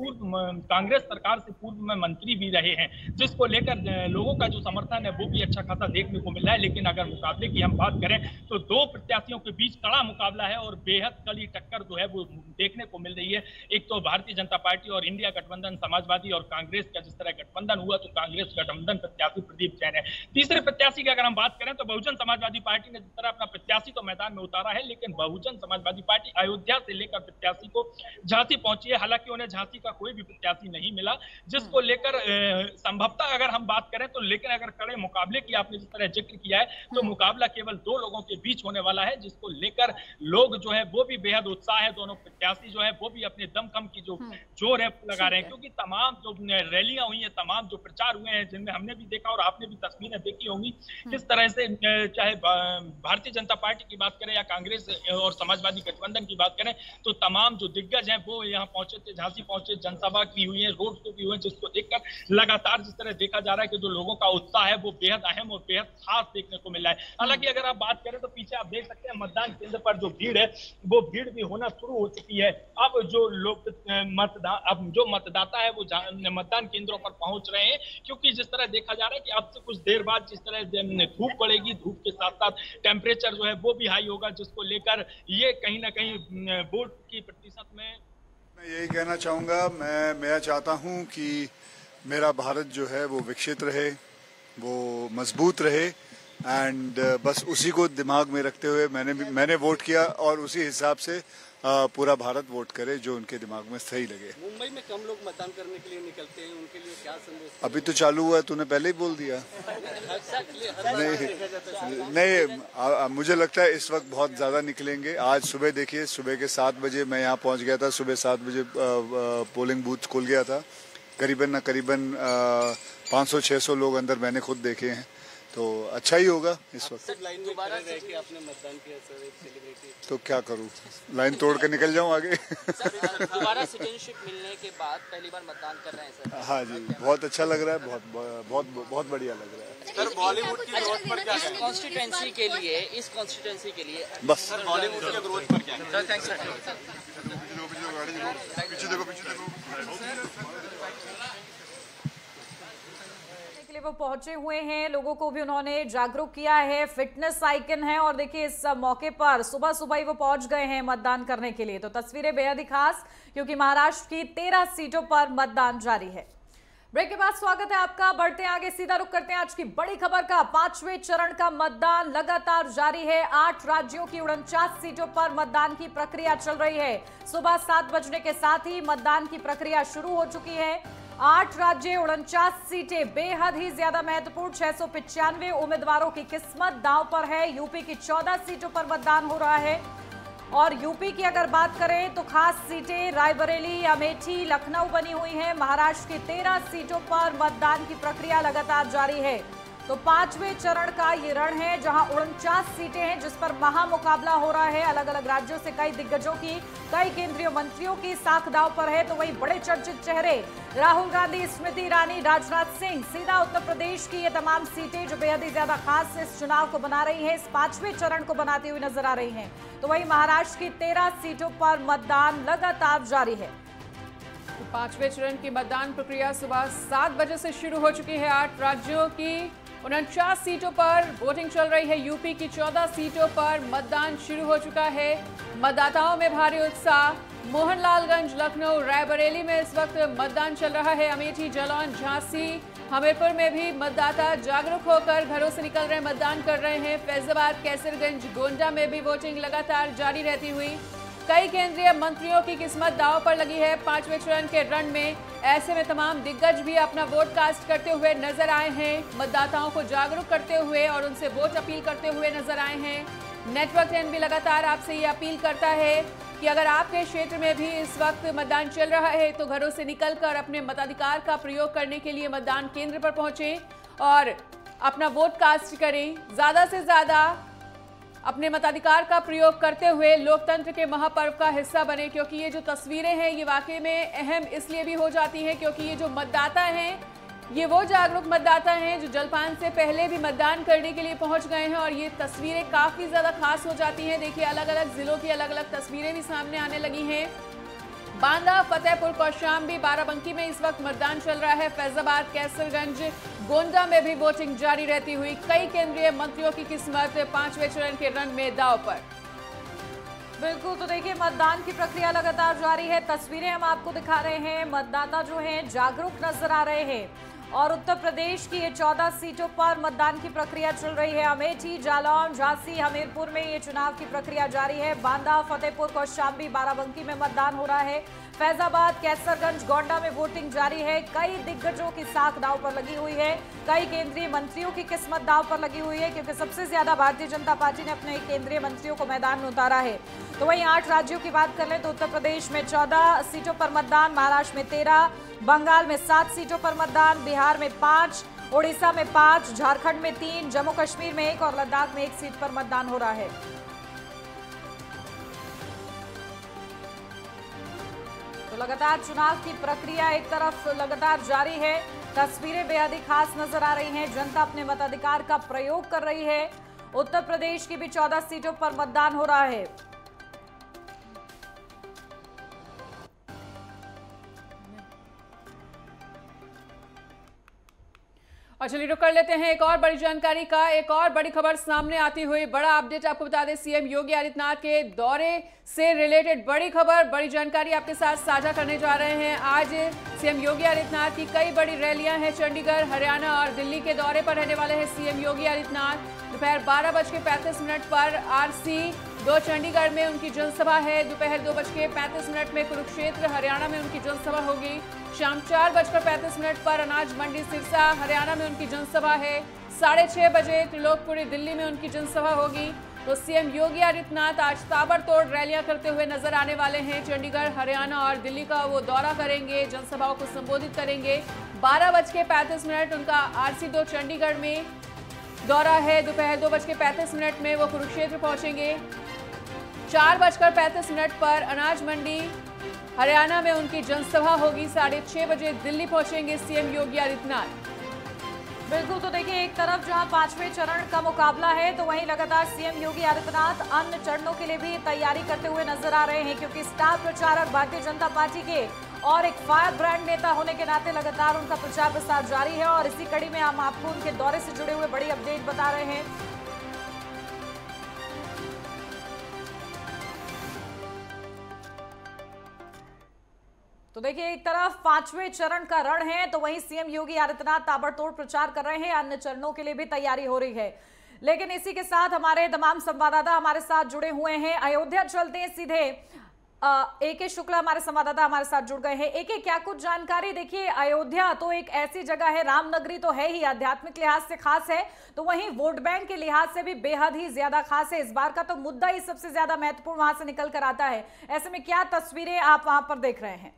कांग्रेस सरकार से पूर्व में मंत्री भी रहे हैं, जिसको लेकर लोगों का जो समर्थन है वो भी अच्छा खासा देखने को मिल रहा है। लेकिन अगर मुकाबले की हम बात करें तो 2 प्रत्याशियों के बीच कड़ा मुकाबला है और बेहद कड़ी टक्कर जो है वो देखने को मिल रही है। एक तो भारतीय जनता पार्टी और इंडिया गठबंधन, समाजवादी और कांग्रेस का जिस तरह गठबंधन हुआ, तो कांग्रेस गठबंधन प्रत्याशी प्रदीप जैन है। तीसरे प्रत्याशी की अगर हम बात करें तो बहुजन समाजवादी पार्टी ने जिस तरह अपना प्रत्याशी तो मैदान में उतारा है, लेकिन बहुजन समाजवादी पार्टी अयोध्या से लेकर प्रत्याशी को झांसी पहुंची है। हालांकि उन्हें झांसी का कोई भी प्रत्याशी नहीं मिला, जिसको लेकर संभवतः अगर हम बात करें तो, लेकिन अगर कड़े मुकाबले की आपने जिस तरह जिक्र किया है, तो मुकाबला केवल 2 लोगों के बीच होने वाला है, जिसको लेकर लोग जो है वो भी बेहद उत्साह है। दोनों प्रत्याशी जो है वो भी अपने दमखम की जो जोर है लगा रहे हैं, क्योंकि तमाम जो रैलियां हुई हैं, तमाम जो प्रचार हुए हैं, जिनमें हमने भी देखा और आपने भी तस्वीरें देखी होंगी किस तरह से, चाहे भारतीय जनता पार्टी की बात करें या कांग्रेस और समाजवादी गठबंधन की बात करें, तो तमाम जो दिग्गज हैं वो यहाँ पहुंचे थे, झांसी पहुंचे, जनसभा की हुई है, रोड शो भी हुए, जिसको देखकर लगातार जिस तरह देखा जा रहा है कि जो लोगों का उत्साह है वो बेहद अहम और बेहद खास देखने को मिल रहा है। हालांकि अगर आप बात करें तो पीछे आप देख सकते हैं मतदान केंद्र पर जो भीड़ है वो भीड़ भी होना शुरू हो चुकी है। अब जो लोग जो मतदाता है वो मतदान केंद्रों पर पहुंच रहे हैं, क्योंकि जिस तरह देखा जा रहा है कि अब से कुछ देर बाद जिस तरह धूप पड़ेगी, धूप के साथ साथ टेम्परेचर जो है वो भी हाई होगा, जिसको लेकर ये कहीं ना कहीं वोट की प्रतिशत में, मैं यही कहना चाहूँगा, मैं चाहता हूँ कि मेरा भारत जो है वो विकसित रहे, वो मजबूत रहे, एंड बस उसी को दिमाग में रखते हुए मैंने वोट किया और उसी हिसाब से पूरा भारत वोट करे जो उनके दिमाग में सही लगे। मुंबई में कम लोग मतदान करने के लिए निकलते हैं, उनके लिए क्या संदेश? अभी तो चालू हुआ है, तूने पहले ही बोल दिया। नहीं, मुझे लगता है इस वक्त बहुत ज्यादा निकलेंगे। आज सुबह देखिए, सुबह के 7 बजे मैं यहाँ पहुँच गया था, सुबह 7 बजे पोलिंग बूथ खुल गया था। करीबन 500-600 लोग अंदर मैंने खुद देखे हैं, तो अच्छा ही होगा इस वक्त। लाइन में खड़े रह के आपने मतदान किया सर, एक सेलिब्रिटी, तो क्या करूं, लाइन तोड़ के निकल जाऊं आगे। दोबारा सिटीजनशिप मिलने के बाद पहली बार मतदान कर रहे हैं सर? हाँ जी, बहुत अच्छा लग रहा है, बहुत बढ़िया लग रहा है। सर बॉलीवुड की ग्रोथ पर क्या है? कॉन्स्टिट्यूएंसी के लिए बस सर बॉलीवुड की ग्रोथ पर क्या है? Sir thanks sir. पीछे देखो। वो पहुंचे हुए हैं, लोगों को भी उन्होंने जागरूक किया है, फिटनेस आइकन है, और देखिए इस मौके पर सुबह सुबह ही वो पहुंच गए हैं मतदान करने के लिए। तो तस्वीरें बेहद ही खास, क्योंकि महाराष्ट्र की 13 सीटों पर मतदान जारी है। ब्रेक के बाद स्वागत है आपका, बढ़ते आगे, सीधा रुख करते हैं आज की बड़ी खबर का। 5वें चरण का मतदान लगातार जारी है। 8 राज्यों की 49 सीटों पर मतदान की प्रक्रिया चल रही है। सुबह 7 बजने के साथ ही मतदान की प्रक्रिया शुरू हो चुकी है। 8 राज्य, 49 सीटें, बेहद ही ज्यादा महत्वपूर्ण। 695 उम्मीदवारों की किस्मत दांव पर है। यूपी की 14 सीटों पर मतदान हो रहा है, और यूपी की अगर बात करें तो खास सीटें रायबरेली, अमेठी, लखनऊ बनी हुई हैं। महाराष्ट्र की 13 सीटों पर मतदान की प्रक्रिया लगातार जारी है। तो 5वें चरण का ये रण है, जहां 49 सीटें हैं जिस पर महामुकाबला हो रहा है। अलग अलग राज्यों से कई दिग्गजों की, कई केंद्रीय मंत्रियों की साख दांव पर है। तो वही बड़े चर्चित चेहरे राहुल गांधी, स्मृति ईरानी, राजनाथ सिंह, सीधा उत्तर प्रदेश की ये तमाम सीटें जो बेहद ही ज्यादा खास इस चुनाव को बना रही है, इस 5वें चरण को बनाती हुई नजर आ रही है। तो वही महाराष्ट्र की 13 सीटों पर मतदान लगातार जारी है। 5वें चरण की मतदान प्रक्रिया सुबह 7 बजे से शुरू हो चुकी है। 8 राज्यों की 49 सीटों पर वोटिंग चल रही है। यूपी की 14 सीटों पर मतदान शुरू हो चुका है। मतदाताओं में भारी उत्साह। मोहनलालगंज, लखनऊ, रायबरेली में इस वक्त मतदान चल रहा है। अमेठी, जालौन, झांसी, हमीरपुर में भी मतदाता जागरूक होकर घरों से निकल रहे, मतदान कर रहे हैं। फैजाबाद, कैसरगंज, गोंडा में भी वोटिंग लगातार जारी रहती हुई। कई केंद्रीय मंत्रियों की किस्मत दांव पर लगी है 5वें चरण के रण में। ऐसे में तमाम दिग्गज भी अपना वोट कास्ट करते हुए नजर आए हैं, मतदाताओं को जागरूक करते हुए और उनसे वोट अपील करते हुए नजर आए हैं। नेटवर्क 10 भी लगातार आपसे ये अपील करता है कि अगर आपके क्षेत्र में भी इस वक्त मतदान चल रहा है तो घरों से निकलकर अपने मताधिकार का प्रयोग करने के लिए मतदान केंद्र पर पहुंचें और अपना वोट कास्ट करें। ज्यादा से ज्यादा अपने मताधिकार का प्रयोग करते हुए लोकतंत्र के महापर्व का हिस्सा बने, क्योंकि ये जो तस्वीरें हैं ये वाकई में अहम इसलिए भी हो जाती हैं क्योंकि ये जो मतदाता हैं ये वो जागरूक मतदाता हैं जो जलपान से पहले भी मतदान करने के लिए पहुंच गए हैं, और ये तस्वीरें काफ़ी ज़्यादा खास हो जाती हैं। देखिए, अलग अलग ज़िलों की अलग अलग तस्वीरें भी सामने आने लगी हैं। बांदा, फतेहपुर, कौशाम्बी, बाराबंकी में इस वक्त मतदान चल रहा है। फैजाबाद, कैसरगंज, गोंडा में भी वोटिंग जारी रहती हुई। कई केंद्रीय मंत्रियों की किस्मत 5वें चरण के रण में दांव पर। बिल्कुल, तो देखिए मतदान की प्रक्रिया लगातार जारी है। तस्वीरें हम आपको दिखा रहे हैं। मतदाता जो हैं जागरूक नजर आ रहे हैं और उत्तर प्रदेश की ये 14 सीटों पर मतदान की प्रक्रिया चल रही है। अमेठी, जालौन, झांसी, हमीरपुर में ये चुनाव की प्रक्रिया जारी है। बांदा, फतेहपुर, कौशाम्बी, बाराबंकी में मतदान हो रहा है। फैजाबाद, कैसरगंज, गोंडा में वोटिंग जारी है। कई दिग्गजों की साख दांव पर लगी हुई है। कई केंद्रीय मंत्रियों की किस्मत दांव पर लगी हुई है, क्योंकि सबसे ज्यादा भारतीय जनता पार्टी ने अपने केंद्रीय मंत्रियों को मैदान में उतारा है। तो वहीं 8 राज्यों की बात कर लें तो उत्तर प्रदेश में 14 सीटों पर मतदान, महाराष्ट्र में 13, बंगाल में 7 सीटों पर मतदान, बिहार में 5, ओडिशा में 5, झारखंड में 3, जम्मू कश्मीर में 1 और लद्दाख में 1 सीट पर मतदान हो रहा है। तो लगातार चुनाव की प्रक्रिया एक तरफ लगातार जारी है। तस्वीरें बेहद ही खास नजर आ रही हैं। जनता अपने मताधिकार का प्रयोग कर रही है। उत्तर प्रदेश की भी 14 सीटों पर मतदान हो रहा है। और चलिए रुक कर लेते हैं एक और बड़ी जानकारी का। एक और बड़ी खबर सामने आती हुई, बड़ा अपडेट आपको बता दें, सीएम योगी आदित्यनाथ के दौरे से रिलेटेड बड़ी खबर, बड़ी जानकारी आपके साथ साझा करने जा रहे हैं। आज सीएम योगी आदित्यनाथ की कई बड़ी रैलियां हैं। चंडीगढ़, हरियाणा और दिल्ली के दौरे पर रहने वाले हैं सीएम योगी आदित्यनाथ। दोपहर 12:35 पर RC 2 चंडीगढ़ में उनकी जनसभा है। दोपहर 2:35 में कुरुक्षेत्र, हरियाणा में उनकी जनसभा होगी। शाम 4:35 पर अनाज मंडी सिरसा, हरियाणा में उनकी जनसभा है। 6:30 बजे त्रिलोकपुरी, दिल्ली में उनकी जनसभा होगी। तो सीएम योगी आदित्यनाथ आज ताबड़तोड़ रैलियां करते हुए नजर आने वाले हैं। चंडीगढ़, हरियाणा और दिल्ली का वो दौरा करेंगे, जनसभाओं को संबोधित करेंगे। 12:35 उनका RC 2 चंडीगढ़ में दौरा है। दोपहर 2:35 में वो कुरुक्षेत्र पहुंचेंगे। 4:35 पर अनाज मंडी, हरियाणा में उनकी जनसभा होगी। 6:30 बजे दिल्ली पहुंचेंगे सीएम योगी आदित्यनाथ। बिल्कुल, तो देखिए एक तरफ जहां 5वें चरण का मुकाबला है, तो वहीं लगातार सीएम योगी आदित्यनाथ अन्य चरणों के लिए भी तैयारी करते हुए नजर आ रहे हैं, क्योंकि स्टार प्रचारक भारतीय जनता पार्टी के और एक फायर ब्रांड नेता होने के नाते लगातार उनका प्रचार प्रसार जारी है। और इसी कड़ी में हम आपको उनके दौरे से जुड़े हुए बड़ी अपडेट बता रहे हैं। तो देखिए एक तरफ 5वें चरण का रण है, तो वहीं सीएम योगी आदित्यनाथ ताबड़तोड़ प्रचार कर रहे हैं। अन्य चरणों के लिए भी तैयारी हो रही है। लेकिन इसी के साथ हमारे तमाम संवाददाता हमारे साथ जुड़े हुए हैं। अयोध्या चलते हैं सीधे। AK शुक्ला हमारे संवाददाता हमारे साथ जुड़ गए हैं। AK, क्या कुछ जानकारी? देखिए अयोध्या तो एक ऐसी जगह है, रामनगरी तो है ही, आध्यात्मिक लिहाज से खास है, तो वहीं वोट बैंक के लिहाज से भी बेहद ही ज्यादा खास है। इस बार का तो मुद्दा ही सबसे ज्यादा महत्वपूर्ण वहां से निकल कर आता है। ऐसे में क्या तस्वीरें आप वहां पर देख रहे हैं?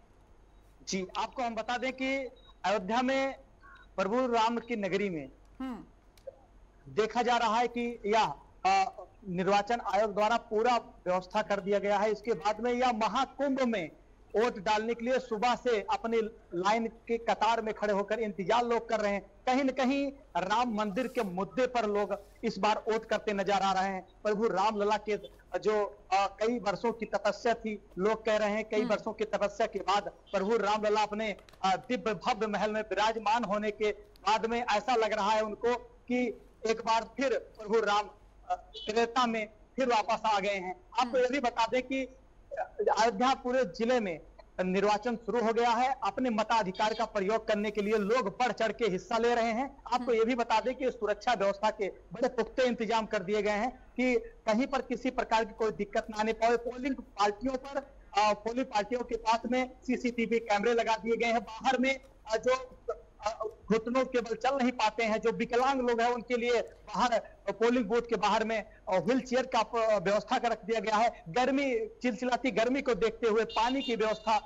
जी, आपको हम बता दें कि अयोध्या में प्रभु राम की नगरी में देखा जा रहा है कि यह निर्वाचन आयोग द्वारा पूरा व्यवस्था कर दिया गया है। इसके बाद में यह महाकुंभ में वोट डालने के लिए सुबह से अपने लाइन के कतार में खड़े होकर इंतजार लोग कर रहे हैं। कहीं न कहीं राम मंदिर के मुद्दे पर लोग इस बार वोट करते नजर आ रहे हैं। प्रभु रामलला के जो कई वर्षों की तपस्या थी, लोग कह रहे हैं कई वर्षों की तपस्या के बाद प्रभु रामलला अपने दिव्य भव्य महल में विराजमान होने के बाद में ऐसा लग रहा है उनको कि एक बार फिर प्रभु राम त्रेता में फिर वापस आ गए हैं। आपको यह भी बता दें कि अयोध्या पूरे जिले में निर्वाचन शुरू हो गया है। अपने मताधिकार का प्रयोग करने के लिए लोग बढ़ चढ़ के हिस्सा ले रहे हैं। आपको यह भी बता दें कि सुरक्षा व्यवस्था के बड़े पुख्ते इंतजाम कर दिए गए हैं कि कहीं पर किसी प्रकार की कोई दिक्कत ना आने पाए। पोलिंग पार्टियों के पास में CCTV कैमरे लगा दिए गए हैं। बाहर में जो घुटनों के बल चल नहीं पाते हैं, जो विकलांग लोग हैं, उनके लिए बाहर पोलिंग बूथ के बाहर में व्हील चेयर का व्यवस्था कर रख दिया गया है। गर्मी, चिलचिलाती गर्मी को देखते हुए पानी की व्यवस्था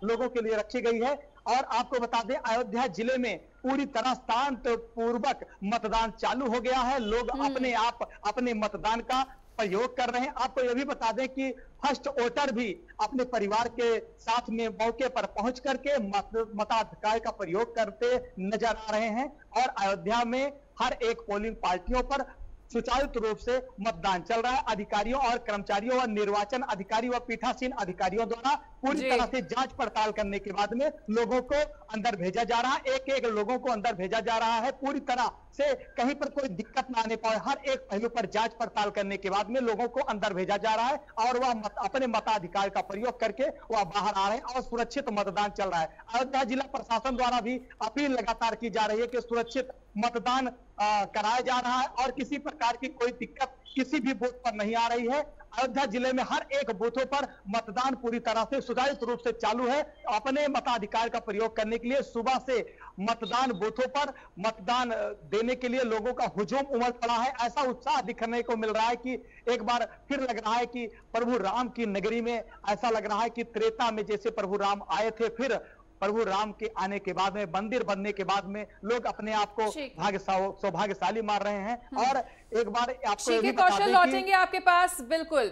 लोगों के लिए रखी गई है। और आपको बता दें अयोध्या जिले में पूरी तरह शांत पूर्वक मतदान चालू हो गया है। लोग अपने आप अपने मतदान का प्रयोग कर रहे हैं। आपको यह भी बता दें कि फर्स्ट वोटर भी अपने परिवार के साथ में मौके पर पहुंच करके मताधिकार का प्रयोग करते नजर आ रहे हैं। और अयोध्या में हर एक पोलिंग पार्टियों पर सुचारू रूप से मतदान चल रहा है। अधिकारियों और कर्मचारियों और निर्वाचन अधिकारी व पीठासीन अधिकारियों द्वारा पूरी तरह से जांच पड़ताल करने के बाद में लोगों को अंदर भेजा जा रहा है। एक एक लोगों को अंदर भेजा जा रहा है। पूरी तरह से कहीं पर कोई दिक्कत ना आने पाए, हर एक पहलू पर जांच पड़ताल करने के बाद में लोगों को अंदर भेजा जा रहा है और वह अपने मताधिकार का प्रयोग करके वह बाहर आ रहे हैं और सुरक्षित मतदान चल रहा है। अयोध्या जिला प्रशासन द्वारा भी अपील लगातार की जा रही है कि सुरक्षित मतदान कराया जा रहा है और किसी प्रकार की कोई दिक्कत किसी भी बूथ पर नहीं आ रही है। अयोध्या जिले में हर एक बूथों पर मतदान पूरी तरह से सुचारू रूप से चालू है। अपने मताधिकार का प्रयोग करने के लिए सुबह से मतदान बूथों पर मतदान देने के लिए लोगों का हुजूम उमड़ पड़ा है। ऐसा उत्साह दिखने को मिल रहा है कि एक बार फिर लग रहा है कि प्रभु राम की नगरी में ऐसा लग रहा है कि त्रेता में जैसे प्रभु राम आए थे, फिर प्रभु राम के आने के बाद में, मंदिर बनने के बाद में लोग अपने आप को सौभाग्यशाली मान रहे हैं। और एक बार आपको कौशल लौटेंगे आपके पास। बिल्कुल,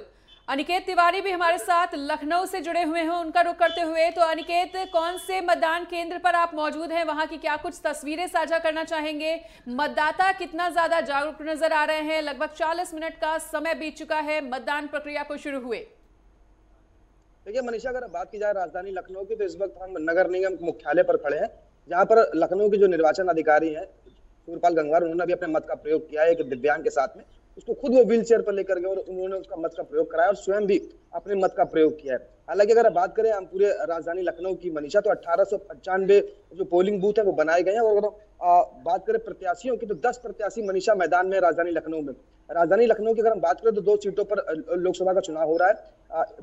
अनिकेत तिवारी भी हमारे साथ लखनऊ से जुड़े हुए हैं, उनका रुख करते हुए। तो अनिकेत, कौन से मतदान केंद्र पर आप मौजूद हैं, वहां की क्या कुछ तस्वीरें साझा करना चाहेंगे? मतदाता कितना ज्यादा जागरूक नजर आ रहे हैं? लगभग 40 मिनट का समय बीत चुका है मतदान प्रक्रिया को शुरू हुए। देखिए मनीषा, अगर बात की जाए राजधानी लखनऊ की, तो इस वक्त हम नगर निगम मुख्यालय पर खड़े हैं, जहां पर लखनऊ के जो निर्वाचन अधिकारी हैं सूर्यपाल गंगवार, उन्होंने भी अपने मत का प्रयोग किया है एक दिव्यांग के साथ में। उसको खुद वो व्हील चेयर पर लेकर गए और उन्होंने उसका मत का प्रयोग कराया और स्वयं भी अपने मत का प्रयोग किया है। हालांकि अगर बात करें हम पूरे राजधानी लखनऊ की मनीषा, तो 1895 जो पोलिंग बूथ है वो बनाए गए हैं। और अगर बात करें प्रत्याशियों की, तो 10 प्रत्याशी मनीषा मैदान में राजधानी लखनऊ में। राजधानी लखनऊ की अगर हम बात करें तो 2 सीटों पर लोकसभा का चुनाव हो रहा है।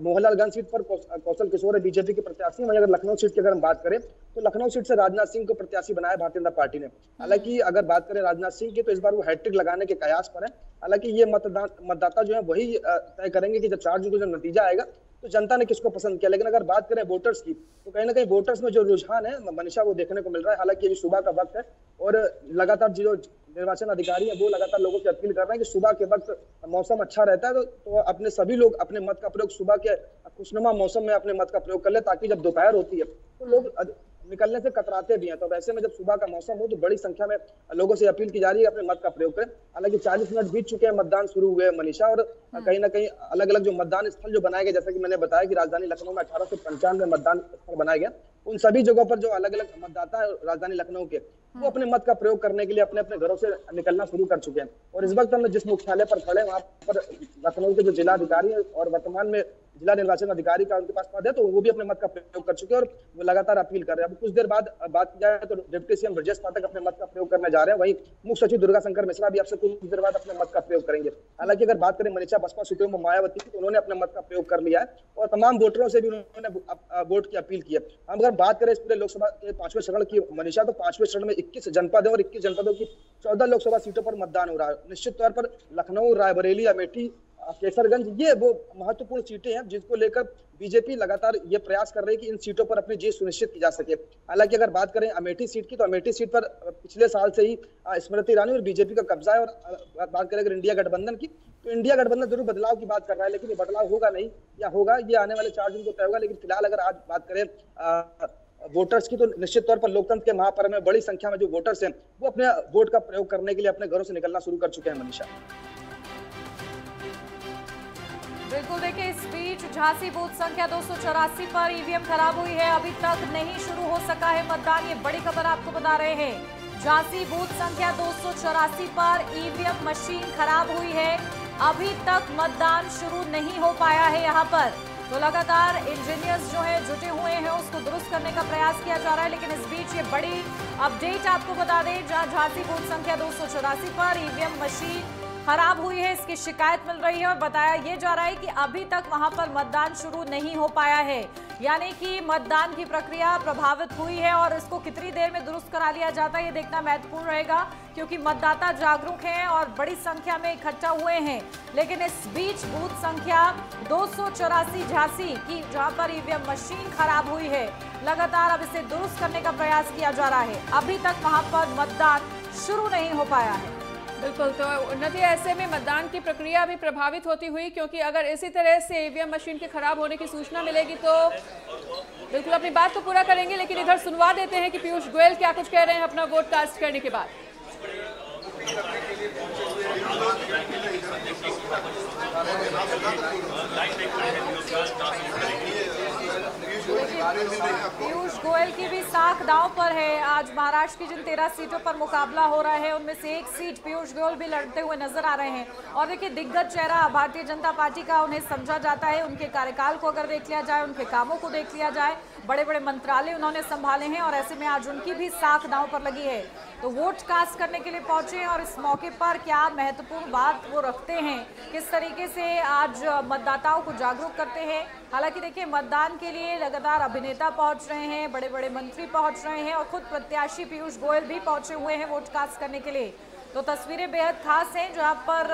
मोहनलालगंज सीट पर कौशल किशोर है बीजेपी के प्रत्याशी। वहीं अगर लखनऊ सीट की अगर हम बात करें तो लखनऊ सीट से राजनाथ सिंह को प्रत्याशी बनाया भारतीय जनता पार्टी ने। हालांकि अगर बात करें राजनाथ सिंह की, तो इस बार वो हैट्रिक लगाने के कयास पर है। हालांकि ये मतदाता जो है वही तय करेंगे कि जब 4 जून को जब नतीजा आएगा तो जनता ने किसको पसंद किया। लेकिन अगर बात करें वोटर्स की, तो कहीं ना कहीं वोटर्स में जो रुझान है मनीषा वो देखने को मिल रहा है। हालांकि अभी सुबह का वक्त है और लगातार जो निर्वाचन अधिकारी है वो लगातार लोगों से अपील कर रहे हैं कि सुबह के वक्त मौसम अच्छा रहता है तो अपने सभी लोग अपने मत का प्रयोग सुबह के खुशनुमा मौसम में अपने मत का प्रयोग कर ले, ताकि जब दोपहर होती है तो लोग निकलने से कतराते भी हैं। तो वैसे में जब सुबह का मौसम हो तो बड़ी संख्या में लोगों से अपील की जा रही है अपने मत का प्रयोग करें। हालांकि 40 मिनट बीत चुके हैं, मतदान शुरू हुए मनीषा, और कहीं ना कहीं अलग अलग जो मतदान स्थल जो बनाए गए, जैसा कि मैंने बताया कि राजधानी लखनऊ में 1895 मतदान स्थल बनाए गए, उन सभी जगहों पर जो अलग अलग मतदाता है राजधानी लखनऊ के, वो अपने मत का प्रयोग करने के लिए अपने अपने घरों से निकलना शुरू कर चुके हैं। और इस वक्त हम जिस मुख्यालय पर खड़े हैं वहां पर लखनऊ के जो जिलाधिकारी है और वर्तमान में जिला निर्वाचन अधिकारी का उनके पास पद है, तो वो भी अपने मत का प्रयोग कर चुके हैं और वो लगातार अपील कर रहे हैं। अब कुछ देर बाद बात की जाए तो डिप्टी सीएम ब्रजेश पाठक अपने मत का प्रयोग करने जा रहे हैं। वहीं मुख्य सचिव दुर्गा शंकर मिश्रा भी आपसे कुछ देर बाद अपने मत का प्रयोग करेंगे। हालांकि अगर बात करें मनीषा बसपा सुप्रीमो मायावती की, तो उन्होंने अपने मत का प्रयोग कर लिया है और तमाम वोटरों से भी उन्होंने वोट की अपील की है। हम अगर बात करें इस पूरे लोकसभा के 5वें चरण की मनीषा, तो 5वें चरण में 21 जनपद है और 21 जनपदों की 14 लोकसभा सीटों पर मतदान हो रहा है। निश्चित तौर पर लखनऊ, रायबरेली, अमेठी, केसरगंज ये वो महत्वपूर्ण सीटें हैं जिसको लेकर बीजेपी लगातार ये प्रयास कर रही है कि इन सीटों पर अपनी जीत सुनिश्चित की जा सके। हालांकि अगर बात करें अमेठी सीट की, तो अमेठी सीट पर पिछले साल से ही स्मृति ईरानी और बीजेपी का कब्जा है। और बात करें अगर इंडिया गठबंधन की, तो इंडिया गठबंधन जरूर बदलाव की बात कर रहा है, लेकिन ये बदलाव होगा नहीं या होगा ये आने वाले 4 जून को तय होगा। लेकिन फिलहाल अगर आज बात करें वोटर्स की, तो निश्चित तौर पर लोकतंत्र के महापर्व में बड़ी संख्या में जो वोटर्स हैं वो अपने वोट का प्रयोग करने के लिए अपने घरों से निकलना शुरू कर चुके हैं मनीषा। बिल्कुल, देखिए इस बीच झांसी बूथ संख्या 284 पर ईवीएम खराब हुई है, अभी तक नहीं शुरू हो सका है मतदान। ये बड़ी खबर आपको बता रहे हैं। झांसी बूथ संख्या 284 पर ईवीएम मशीन खराब हुई है, अभी तक मतदान शुरू नहीं हो पाया है यहाँ पर। तो लगातार इंजीनियर्स जो है जुटे हुए हैं, उसको दुरुस्त करने का प्रयास किया जा रहा है। लेकिन इस बीच ये बड़ी अपडेट आपको बता दें, जहाँ झांसी बूथ संख्या 284 पर ईवीएम मशीन खराब हुई है, इसकी शिकायत मिल रही है और बताया ये जा रहा है कि अभी तक वहां पर मतदान शुरू नहीं हो पाया है, यानी कि मतदान की प्रक्रिया प्रभावित हुई है। और इसको कितनी देर में दुरुस्त करा लिया जाता है ये देखना महत्वपूर्ण रहेगा, क्योंकि मतदाता जागरूक हैं और बड़ी संख्या में इकट्ठा हुए हैं। लेकिन इस बीच बूथ संख्या 284 झांसी की, जहां पर ईवीएम मशीन खराब हुई है, लगातार अब इसे दुरुस्त करने का प्रयास किया जा रहा है। अभी तक वहां पर मतदान शुरू नहीं हो पाया है। बिल्कुल, तो उन्नति, ऐसे में मतदान की प्रक्रिया भी प्रभावित होती हुई, क्योंकि अगर इसी तरह से ईवीएम मशीन के खराब होने की सूचना मिलेगी तो बिल्कुल अपनी बात तो पूरा करेंगे। लेकिन इधर सुनवा देते हैं कि पीयूष गोयल क्या कुछ कह रहे हैं अपना वोट कास्ट करने के बाद। देखिए पीयूष गोयल की भी साख दांव पर है। आज महाराष्ट्र की जिन 13 सीटों पर मुकाबला हो रहा है उनमें से एक सीट पीयूष गोयल भी लड़ते हुए नजर आ रहे हैं। और देखिए, दिग्गज चेहरा भारतीय जनता पार्टी का उन्हें समझा जाता है। उनके कार्यकाल को अगर देख लिया जाए, उनके कामों को देख लिया जाए, बड़े बड़े मंत्रालय उन्होंने संभाले हैं और ऐसे में आज उनकी भी साख दांव पर लगी है। तो वोट कास्ट करने के लिए पहुंचे हैं और इस मौके पर क्या महत्वपूर्ण बात वो रखते हैं, किस तरीके से आज मतदाताओं को जागरूक करते हैं। हालांकि देखिए, मतदान के लिए लगातार अभिनेता पहुंच रहे हैं, बड़े बड़े मंत्री पहुंच रहे हैं और खुद प्रत्याशी पीयूष गोयल भी पहुंचे हुए हैं वोट कास्ट करने के लिए। तो तस्वीरें बेहद खास हैं जहां पर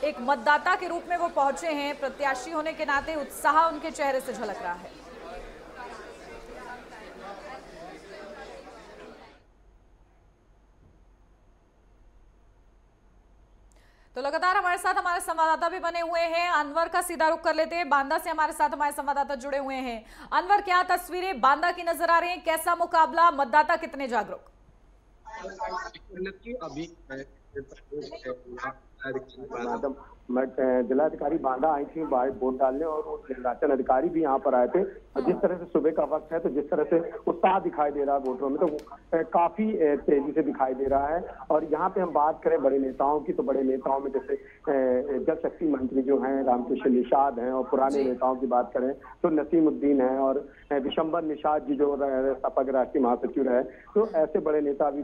एक मतदाता के रूप में वो पहुंचे हैं। प्रत्याशी होने के नाते उत्साह उनके चेहरे से झलक रहा है। तो लगातार हमारे साथ हमारे संवाददाता भी बने हुए हैं। अनवर का सीधा रुख कर लेते हैं। बांदा से हमारे साथ हमारे संवाददाता जुड़े हुए हैं। अनवर, क्या तस्वीरें बांदा की नजर आ रही हैं? कैसा मुकाबला, मतदाता कितने जागरूक? अभी जिलाधिकारी बांदा आई थी वोट डालने और निर्वाचन अधिकारी भी यहाँ पर आए थे। जिस तरह से सुबह का वक्त है तो जिस तरह से उत्साह दिखाई दे रहा है वोटरों में, तो काफी तेजी से दिखाई दे रहा है। और यहाँ पे हम बात करें बड़े नेताओं की, तो बड़े नेताओं में जैसे जल शक्ति मंत्री जो हैं रामकृष्ण निषाद हैं, और पुराने नेताओं की बात करें तो नसीमुद्दीन है और विशंबर निषाद जी जो सपा के राष्ट्रीय महासचिव रहे। तो ऐसे बड़े नेता अभी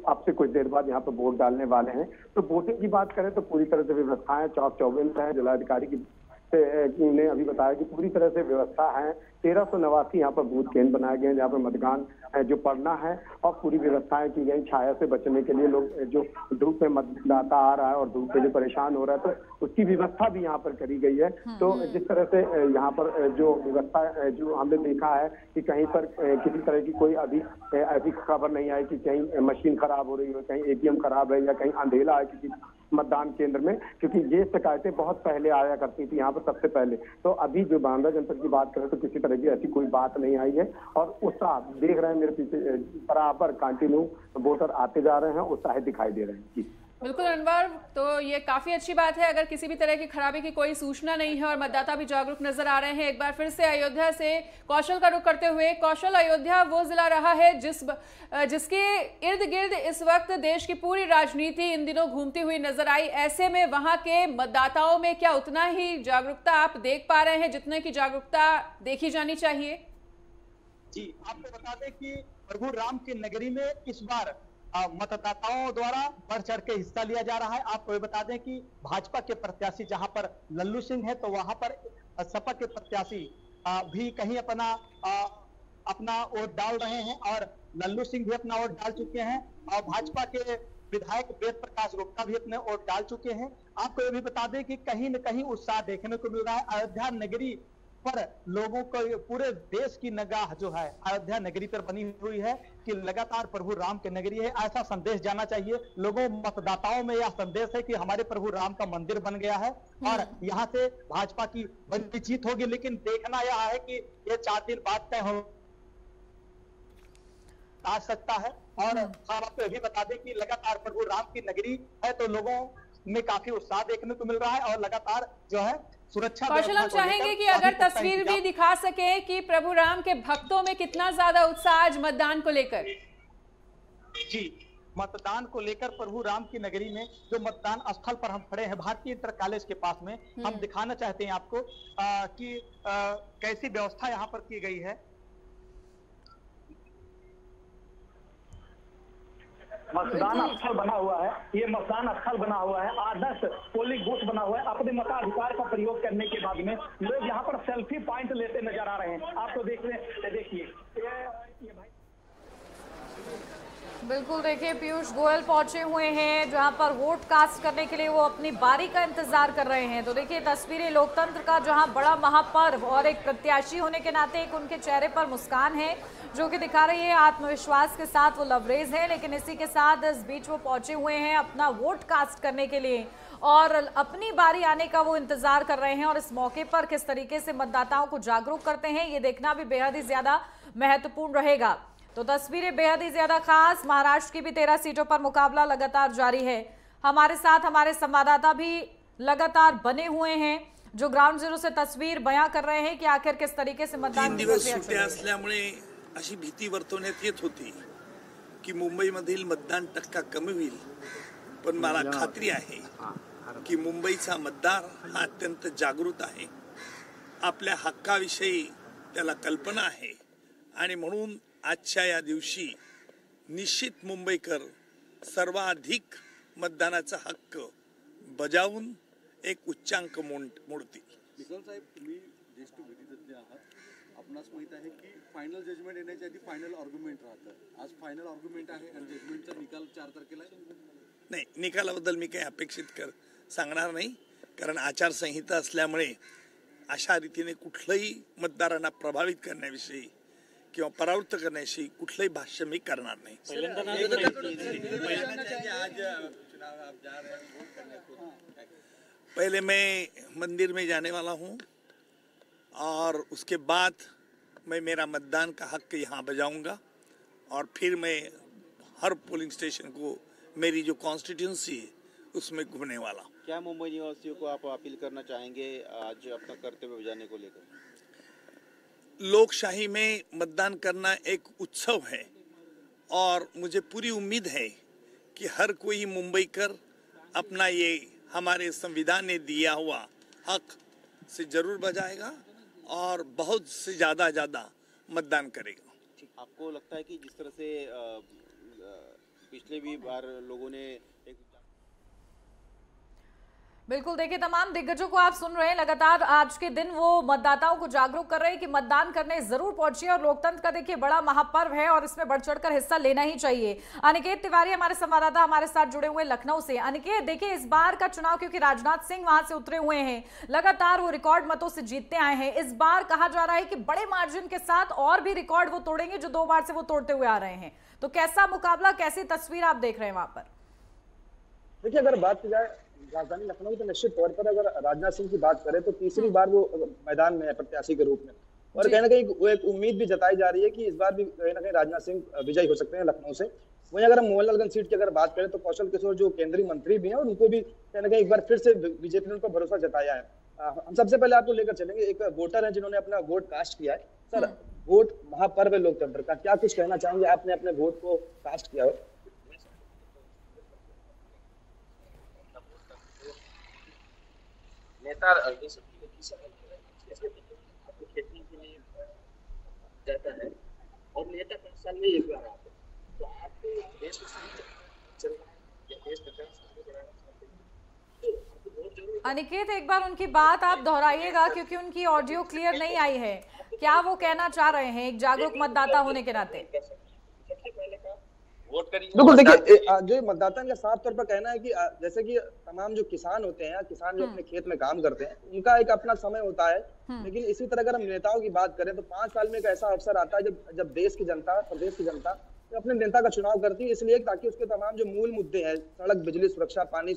अब से कुछ देर बाद यहाँ पर वोट डालने वाले हैं। तो वोटिंग की बात करें तो पूरी तरह से व्यवस्थाएं चौक चौबंद है। जिलाधिकारी की ने अभी बताया कि पूरी तरह से व्यवस्था है। 1389 यहाँ पर बूथ केंद्र बनाए गए हैं जहाँ पर मतदान जो पड़ना है, और पूरी व्यवस्थाएं की गई छाया से बचने के लिए। लोग जो धूप में मतदाता आ रहा है और धूप से जो परेशान हो रहा है, तो उसकी व्यवस्था भी यहाँ पर करी गई है। तो जिस तरह से यहाँ पर जो व्यवस्था जो हमने देखा है कि कहीं पर किसी तरह की कोई अभी ऐसी खबर नहीं आई कि कहीं मशीन खराब हो रही हो, कहीं ATM खराब है या कहीं अंधेला है किसी मतदान केंद्र में, क्योंकि ये शिकायतें बहुत पहले आया करती थी यहाँ पर सबसे पहले। तो अभी जो बांदा जनपद की बात करें तो किसी तरह की ऐसी कोई बात नहीं आई है। और उत्साह देख रहे हैं मेरे पीछे बराबर कंटिन्यू वोटर आते जा रहे हैं, उत्साहित दिखाई दे रहे हैं। जी बिल्कुल अनवर, तो ये काफी अच्छी बात है अगर किसी भी तरह की खराबी की कोई सूचना नहीं है और मतदाता भी जागरूक नजर आ रहे हैं। एक बार फिर से अयोध्या से कौशल का रुख करते हुए, कौशल, अयोध्या वो जिला रहा है जिसके इर्द गिर्द इस वक्त देश की पूरी राजनीति इन दिनों घूमती हुई नजर आई। ऐसे में वहां के मतदाताओं में क्या उतना ही जागरूकता आप देख पा रहे हैं जितने की जागरूकता देखी जानी चाहिए? जी, आपको बता दें कि प्रभु राम की नगरी में इस बार मतदाताओं द्वारा बढ़ चढ़ के हिस्सा लिया जा रहा है। आपको ये बता दें कि भाजपा के प्रत्याशी जहां पर लल्लू सिंह है, तो वहां पर सपा के प्रत्याशी भी कहीं अपना वोट डाल रहे हैं और लल्लू सिंह भी अपना वोट डाल चुके हैं और भाजपा के विधायक वेद प्रकाश गुप्ता भी अपने वोट डाल चुके हैं। आपको ये भी बता दें कि कहीं न कहीं उत्साह देखने को मिल रहा है। अयोध्या नगरी पर लोगों को, पूरे देश की निगाह जो है अयोध्या नगरी पर बनी हुई है कि लगातार प्रभु राम की नगरी है। ऐसा संदेश जाना चाहिए लोगों, मतदाताओं में यह संदेश है कि हमारे प्रभु राम का मंदिर बन गया है और यहाँ से भाजपा की बड़ी जीत होगी। लेकिन देखना यह है कि ये 4 दिन बाद तय हो आ सकता है। और हम आपको ये भी बता दें कि लगातार प्रभु राम की नगरी है तो लोगों में काफी उत्साह देखने को मिल रहा है और लगातार जो है सुरक्षा। कौशल, हम चाहेंगे कि अगर तस्वीर भी दिखा सके कि प्रभु राम के भक्तों में कितना ज्यादा उत्साह आज मतदान को लेकर। जी, मतदान को लेकर प्रभु राम की नगरी में जो मतदान स्थल पर हम खड़े हैं भारतीय इंटर कॉलेज के पास में, हम दिखाना चाहते हैं आपको कि कैसी व्यवस्था यहाँ पर की गई है। मतदान स्थल बना हुआ है, ये मतदान स्थल बना हुआ है, आदर्श पोलिंग बूथ बना हुआ है। अपने मताधिकार का प्रयोग करने के बाद में लोग यहाँ पर सेल्फी पॉइंट लेते नजर आ रहे हैं। आपको देखिए बिल्कुल, देखिए पीयूष गोयल पहुंचे हुए हैं जहां पर वोट कास्ट करने के लिए वो अपनी बारी का इंतजार कर रहे हैं। तो देखिए तस्वीरें लोकतंत्र का जहां बड़ा महापर्व और एक प्रत्याशी होने के नाते एक उनके चेहरे पर मुस्कान है जो कि दिखा रही है आत्मविश्वास के साथ वो लवरेज है। लेकिन इसी के साथ इस बीच वो पहुंचे हुए हैं अपना वोट कास्ट करने के लिए और अपनी बारी आने का वो इंतजार कर रहे हैं और इस मौके पर किस तरीके से मतदाताओं को जागरूक करते हैं ये देखना भी बेहद ही ज्यादा महत्वपूर्ण रहेगा। तो तस्वीरें बेहद ही ज्यादा खास। महाराष्ट्र की भी 13 सीटों पर मुकाबला लगातार जारी है। हमारे साथ हमारे संवाददाता भी लगातार बने हुए हैं जो ग्राउंड जीरो से तस्वीर बयां कर रहे हैं कि आखिर किस तरीके से मतदान 3 दिवस सुट्ट्या असल्यामुळे अशी भीती वर्तवण्यात येत होती की मुंबईमधील मतदान टक्का कमी होईल, पण मला खात्री आहे की मुंबईचा मतदार हा अत्यंत जागृत आहे, आपल्या हक्काविषयी त्याला कल्पना आहे आणि म्हणून आजच्या या दिवशी निश्चित मुंबईकर सर्वाधिक मतदानाचा हक्क बजावून एक उच्चांक मोडतील. निकम साहेब, तुम्ही ज्येष्ठ विधिज्ञ आहात, आपणास माहित आहे की फायनल जजमेंट येण्याच्या आधी फायनल आर्ग्युमेंट राहतं. आज फायनल आर्ग्युमेंट आहे आणि जजमेंटचा निकाल 4 तारखेला नाही. निकालाबद्दल मी काही अपेक्षित सांगणार नाही, कारण आचारसंहिता असल्यामुळे अशा रीतीने कुठलंही मतदारांना प्रभावित करण्याविषयी किंवा परावृत्त करण्याविषयी कुठलंही भाष्य मी करणार नाही. पहले मैं मंदिर में जाने वाला हूँ और उसके बाद मैं मेरा मतदान का हक यहाँ बजाऊंगा और फिर मैं हर पोलिंग स्टेशन को मेरी जो कॉन्स्टिट्यूंसी है उसमें घूमने वाला. क्या मुंबई निवासियों को आप अपील करना चाहेंगे आज अपना कर्तव्य बजाने को लेकर? लोकशाही में मतदान करना एक उत्सव है और मुझे पूरी उम्मीद है कि हर कोई मुंबईकर अपना ये हमारे संविधान ने दिया हुआ हक से जरूर बजाएगा और बहुत से ज़्यादा मतदान करेगा. आपको लगता है कि जिस तरह से पिछले भी बार लोगों ने एक बिल्कुल, देखिए तमाम दिग्गजों को आप सुन रहे हैं, लगातार आज के दिन वो मतदाताओं को जागरूक कर रहे हैं कि मतदान करने जरूर पहुंचिए और लोकतंत्र का देखिए बड़ा महापर्व है और इसमें बढ़ चढ़कर हिस्सा लेना ही चाहिए. अनिकेत तिवारी हमारे संवाददाता हमारे साथ जुड़े हुए लखनऊ से. अनिकेत, देखिए इस बार का चुनाव क्योंकि राजनाथ सिंह वहां से उतरे हुए हैं, लगातार वो रिकॉर्ड मतों से जीतते आए हैं. इस बार कहा जा रहा है कि बड़े मार्जिन के साथ और भी रिकॉर्ड वो तोड़ेंगे जो 2 बार से वो तोड़ते हुए आ रहे हैं. तो कैसा मुकाबला, कैसी तस्वीर आप देख रहे हैं वहां पर? देखिए, अगर बात की जाए राजधानी लखनऊ की, तो निश्चित तौर पर अगर राजनाथ सिंह की बात करें तो तीसरी बार वो मैदान में है प्रत्याशी के रूप में, और कहीं ना कहीं वो एक उम्मीद भी जताई जा रही है कि इस बार भी कहीं ना कहीं राजनाथ सिंह विजयी हो सकते हैं लखनऊ से. वहीं अगर हम मोहनलालगंज सीट की अगर बात करें तो कौशल किशोर जो केंद्रीय मंत्री भी हैं और उनको भी कहीं ना कहीं एक बार फिर से बीजेपी ने उन पर भरोसा जताया है. हम सबसे पहले आपको लेकर चलेंगे, एक वोटर है जिन्होंने अपना वोट कास्ट किया है. सर, वोट महापर्व है लोकतंत्र का, क्या कुछ कहना चाहेंगे? आपने अपने वोट को कास्ट किया है. नेता खेती के लिए जाता है और नेता 5 साल में एक बार आते हैं, तो आप देश को चल रहा है, देश 50 साल में बढ़ाना चाहते हैं. अनिकेत, एक बार उनकी बात आप दोहराइएगा क्योंकि उनकी ऑडियो क्लियर नहीं आई है. क्या वो कहना चाह रहे हैं एक जागरूक मतदाता होने के नाते? बिल्कुल, देखिए जो मतदाता का साफ तौर पर कहना है कि जैसे कि तमाम जो किसान होते हैं, किसान जो अपने खेत में काम करते हैं, उनका एक अपना समय होता है, लेकिन इसी तरह अगर हम नेताओं की बात करें तो 5 साल में एक ऐसा अवसर आता है जब देश की जनता, प्रदेश की जनता तो अपने नेता का चुनाव करती है, इसलिए ताकि उसके तमाम जो मूल मुद्दे हैं, सड़क, बिजली, सुरक्षा, पानी,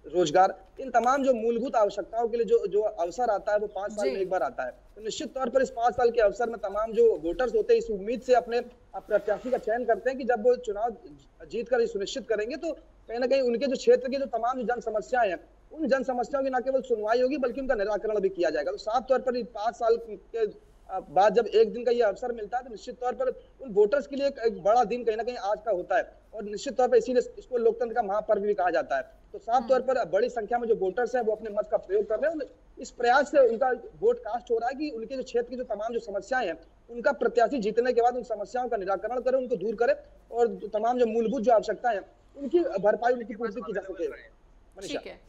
रोजगार, इन तमाम जो मूलभूत आवश्यकताओं के लिए जो अवसर आता है वो 5 साल में एक बार आता है. तो निश्चित तौर पर इस 5 साल के अवसर में तमाम जो वोटर्स होते हैं इस उम्मीद से अपने प्रत्याशी का चयन करते हैं कि जब वो चुनाव जीत कर सुनिश्चित करेंगे तो कहीं ना कहीं उनके जो क्षेत्र के जो तमाम जो जन समस्याएं हैं, उन जन समस्याओं की न केवल सुनवाई होगी बल्कि उनका निराकरण भी किया जाएगा. तो साफ तौर पर 5 साल के बाद जब एक दिन का ये अवसर मिलता है तो निश्चित तौर पर उन वोटर्स के लिए एक बड़ा दिन कहीं ना कहीं आज का होता है और निश्चित तौर पर इसीलिए इसको लोकतंत्र का महापर्व भी कहा जाता है. तो साफ तौर पर बड़ी संख्या में जो वोटर्स हैं वो अपने मत का प्रयोग कर रहे हैं. इस प्रयास से उनका वोट कास्ट हो रहा है कि उनके जो क्षेत्र की जो तमाम जो समस्याएं हैं उनका प्रत्याशी जीतने के बाद उन समस्याओं का निराकरण करे, उनको दूर करे और तमाम जो मूलभूत जो आवश्यकताएं हैं उनकी भरपाई, उनकी पूर्ति की जा सके. ठीक है,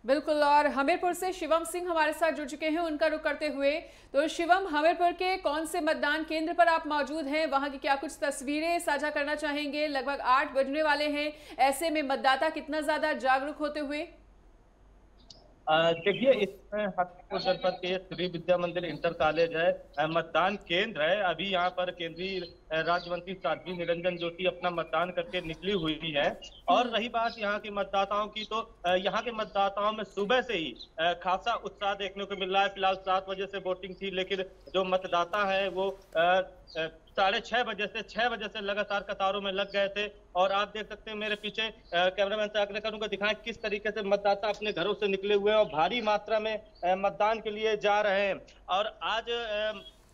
बिल्कुल. और हमीरपुर से शिवम सिंह हमारे साथ जुड़ चुके हैं, उनका रुख करते हुए. तो शिवम, हमीरपुर के कौन से मतदान केंद्र पर आप मौजूद हैं, वहां की क्या कुछ तस्वीरें साझा करना चाहेंगे? लगभग 8 बजने वाले हैं, ऐसे में मतदाता कितना ज्यादा जागरूक होते हुए? देखिए, इसमें हमीरपुर जनपद के श्री विद्या मंदिर इंटर कॉलेज है, मतदान केंद्र है. अभी यहाँ पर केंद्रीय राज्य मंत्री साध्वी निरंजन ज्योति अपना मतदान करके निकली हुई है. और रही बात यहाँ के मतदाताओं की, तो यहाँ के मतदाताओं में सुबह से ही खासा उत्साह देखने को मिल रहा है. फिलहाल 7 बजे से वोटिंग थी, लेकिन जो मतदाता है वो 6:30 बजे से 6 बजे से लगातार कतारों में लग गए थे। और आप देख सकते हैं मेरे पीछे, कैमरामैन से आग्रह करूंगा दिखाएं किस तरीके से मतदाता अपने घरों से निकले हुए हैं और भारी मात्रा में मतदान के लिए जा रहे हैं। और आज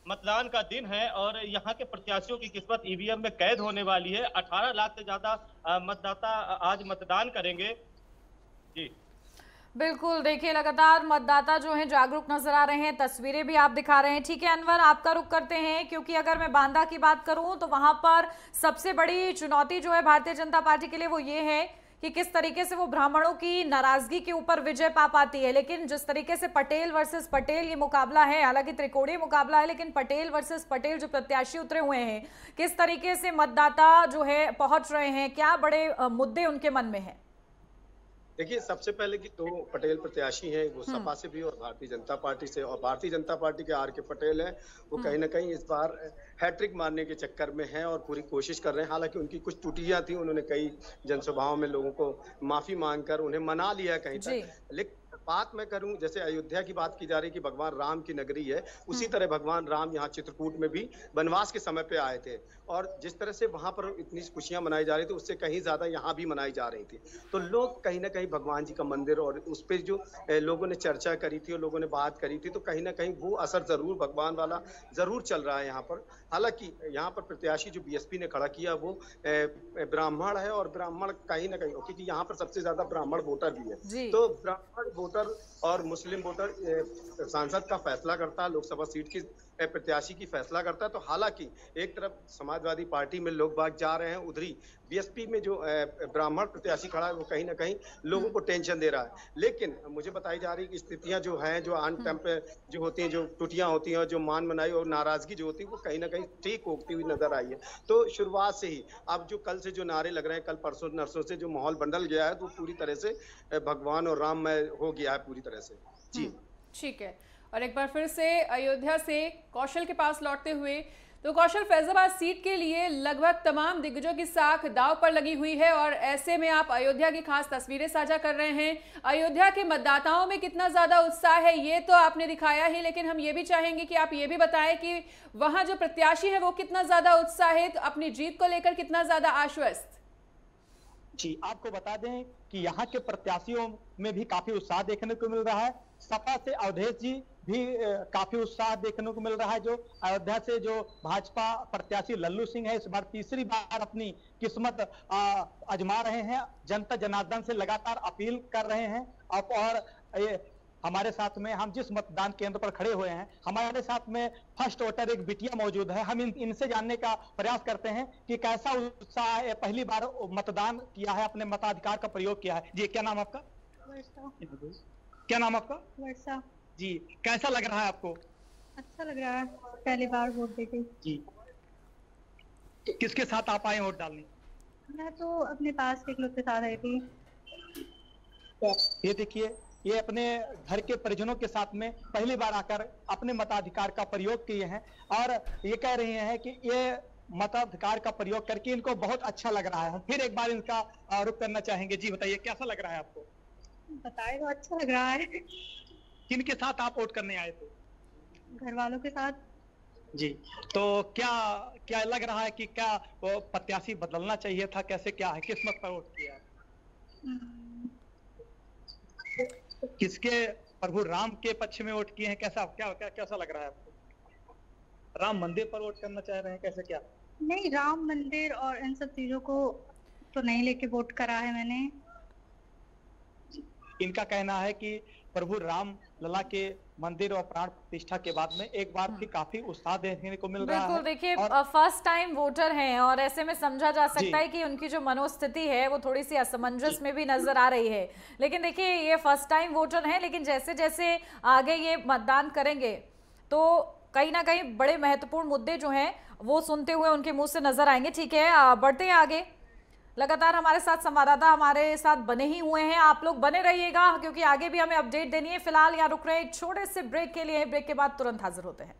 मतदान का दिन है और यहाँ के प्रत्याशियों की किस्मत ईवीएम में कैद होने वाली है। 18 लाख से ज्यादा मतदाता आज मतदान करेंगे। जी बिल्कुल, देखिए लगातार मतदाता जो हैं जागरूक नजर आ रहे हैं, तस्वीरें भी आप दिखा रहे हैं। ठीक है अनवर, आपका रुख करते हैं, क्योंकि अगर मैं बांदा की बात करूं तो वहां पर सबसे बड़ी चुनौती जो है भारतीय जनता पार्टी के लिए वो ये है कि किस तरीके से वो ब्राह्मणों की नाराजगी के ऊपर विजय पा पाती है। लेकिन जिस तरीके से पटेल वर्सेस पटेल ये मुकाबला है, हालांकि त्रिकोणीय मुकाबला है, लेकिन पटेल वर्सेस पटेल जो प्रत्याशी उतरे हुए हैं, किस तरीके से मतदाता जो है पहुंच रहे हैं, क्या बड़े मुद्दे उनके मन में है? देखिए, सबसे पहले कि 2 पटेल प्रत्याशी हैं, वो सपा से भी और भारतीय जनता पार्टी से। और भारतीय जनता पार्टी के आर के पटेल हैं, वो कहीं ना कहीं इस बार हैट्रिक मारने के चक्कर में हैं और पूरी कोशिश कर रहे हैं। हालांकि उनकी कुछ त्रुटियां थी, उन्होंने कई जनसभाओं में लोगों को माफी मांगकर उन्हें मना लिया कहीं तक। लेकिन बात मैं करूं, जैसे अयोध्या की बात की जा रही कि भगवान राम की नगरी है, उसी तरह भगवान राम यहाँ चित्रकूट में भी वनवास के समय पे आए थे। और जिस तरह से वहां पर इतनी खुशियां मनाई जा रही थी, उससे कहीं ज्यादा यहाँ भी मनाई जा रही थी। तो लोग कहीं ना कहीं भगवान जी का मंदिर और उस पर जो लोगों ने चर्चा करी थी और लोगों ने बात करी थी, तो कहीं ना कहीं वो असर जरूर भगवान वाला जरूर चल रहा है यहाँ पर। हालांकि यहाँ पर प्रत्याशी जो बीएसपी ने खड़ा किया वो ब्राह्मण है, और ब्राह्मण कहीं ना कहीं, क्योंकि यहाँ पर सबसे ज्यादा ब्राह्मण वोटर भी है, तो ब्राह्मण वोटर और मुस्लिम वोटर सांसद का फैसला करता है, लोकसभा सीट की प्रत्याशी की फैसला करता है। तो हालांकि एक तरफ समाजवादी पार्टी में लोग बाग जा रहे हैं, उधरी बीएसपी में जो ब्राह्मण प्रत्याशी खड़ा है वो कहीं ना कहीं लोगों को टेंशन दे रहा है। लेकिन मुझे बताई जा रही कि स्थितियां जो हैं, जो आन टाइम पे जो होती हैं, जो त्रुटियां होती हैं और जो मान मनाई और नाराजगी जो होती है, वो कहीं ना कहीं ठीक होती हुई नजर आई है। तो शुरुआत से ही अब जो कल से जो नारे लग रहे हैं, कल परसों नरसों से जो माहौल बदल गया है, तो पूरी तरह से भगवान और राम में हो गया है पूरी तरह से। जी ठीक है, और एक बार फिर से अयोध्या से कौशल के पास लौटते हुए, तो कौशल, फैजाबाद सीट के लिए लगभग तमाम दिग्गजों की साख दांव पर लगी हुई है और ऐसे में आप अयोध्या की खास तस्वीरें साझा कर रहे हैं। अयोध्या के मतदाताओं में कितना ज्यादा उत्साह है ये तो आपने दिखाया ही, लेकिन हम ये भी चाहेंगे कि आप ये भी बताएं कि वहां जो प्रत्याशी है वो कितना ज्यादा उत्साहित, अपनी जीत को लेकर कितना ज्यादा आश्वस्त। जी, आपको बता दें कि यहाँ के प्रत्याशियों में भी काफी उत्साह देखने को मिल रहा है। सपा से अवधेश जी भी काफी उत्साह देखने को मिल रहा है। जो अयोध्या से जो भाजपा प्रत्याशी लल्लू सिंह है, इस बार तीसरी बार अपनी किस्मत आजमा रहे हैं, जनता जनार्दन से लगातार अपील कर रहे हैं। और हमारे साथ में, हम जिस मतदान केंद्र पर खड़े हुए हैं, हमारे साथ में फर्स्ट वोटर एक बिटिया मौजूद है। हम इनसे जानने का प्रयास करते हैं कि कैसा उत्साह है, पहली बार मतदान किया है, अपने मताधिकार का प्रयोग किया है। जी, क्या नाम आपका? क्या नाम आपका? वर्षा। जी, कैसा लग रहा है आपको? अच्छा लग रहा है, पहली बार वोट देती। जी, किसके साथ आप आए वोट डालने? मैं तो अपने पास के लोग के साथ आई थी। ये देखिए, ये अपने घर के परिजनों के साथ में पहली बार आकर अपने मताधिकार का प्रयोग किए हैं और ये कह रहे हैं कि ये मताधिकार का प्रयोग करके इनको बहुत अच्छा लग रहा है। फिर एक बार इनका रुख करना चाहेंगे। जी बताइए, कैसा लग रहा है आपको? बताए तो अच्छा लग रहा है। किनके साथ आप वोट करने आए थे? घर वालों के साथ। जी, तो क्या क्या लग रहा है कि क्या वो प्रत्याशी बदलना चाहिए था? कैसे क्या है, किस मत पर वोट किया? किसके, प्रभु राम के पक्ष में वोट किए हैं? कैसा कैसा लग रहा है आपको? राम मंदिर पर वोट करना चाह रहे हैं, कैसे क्या? नहीं, राम मंदिर और इन सब चीजों को तो नहीं लेके वोट करा है मैंने। इनका कहना है कि प्रभु राम लला के मंदिर और प्राण प्रतिष्ठा के बाद में एक बार भी काफी उत्साह देखने को मिल रहा है। बिल्कुल, देखिए फर्स्ट टाइम वोटर हैं और ऐसे में समझा जा सकता है कि उनकी जो मनोस्थिति है वो थोड़ी सी असमंजस में भी नजर आ रही है। लेकिन देखिए, ये फर्स्ट टाइम वोटर हैं, लेकिन जैसे जैसे आगे ये मतदान करेंगे तो कहीं ना कहीं बड़े महत्वपूर्ण मुद्दे जो हैं वो सुनते हुए उनके मुंह से नजर आएंगे। ठीक है, बढ़ते हैं आगे। लगातार हमारे साथ संवाददाता हमारे साथ बने ही हुए हैं, आप लोग बने रहिएगा क्योंकि आगे भी हमें अपडेट देनी है। फिलहाल यहाँ रुक रहे हैं एक छोटे से ब्रेक के लिए, ब्रेक के बाद तुरंत हाजिर होते हैं।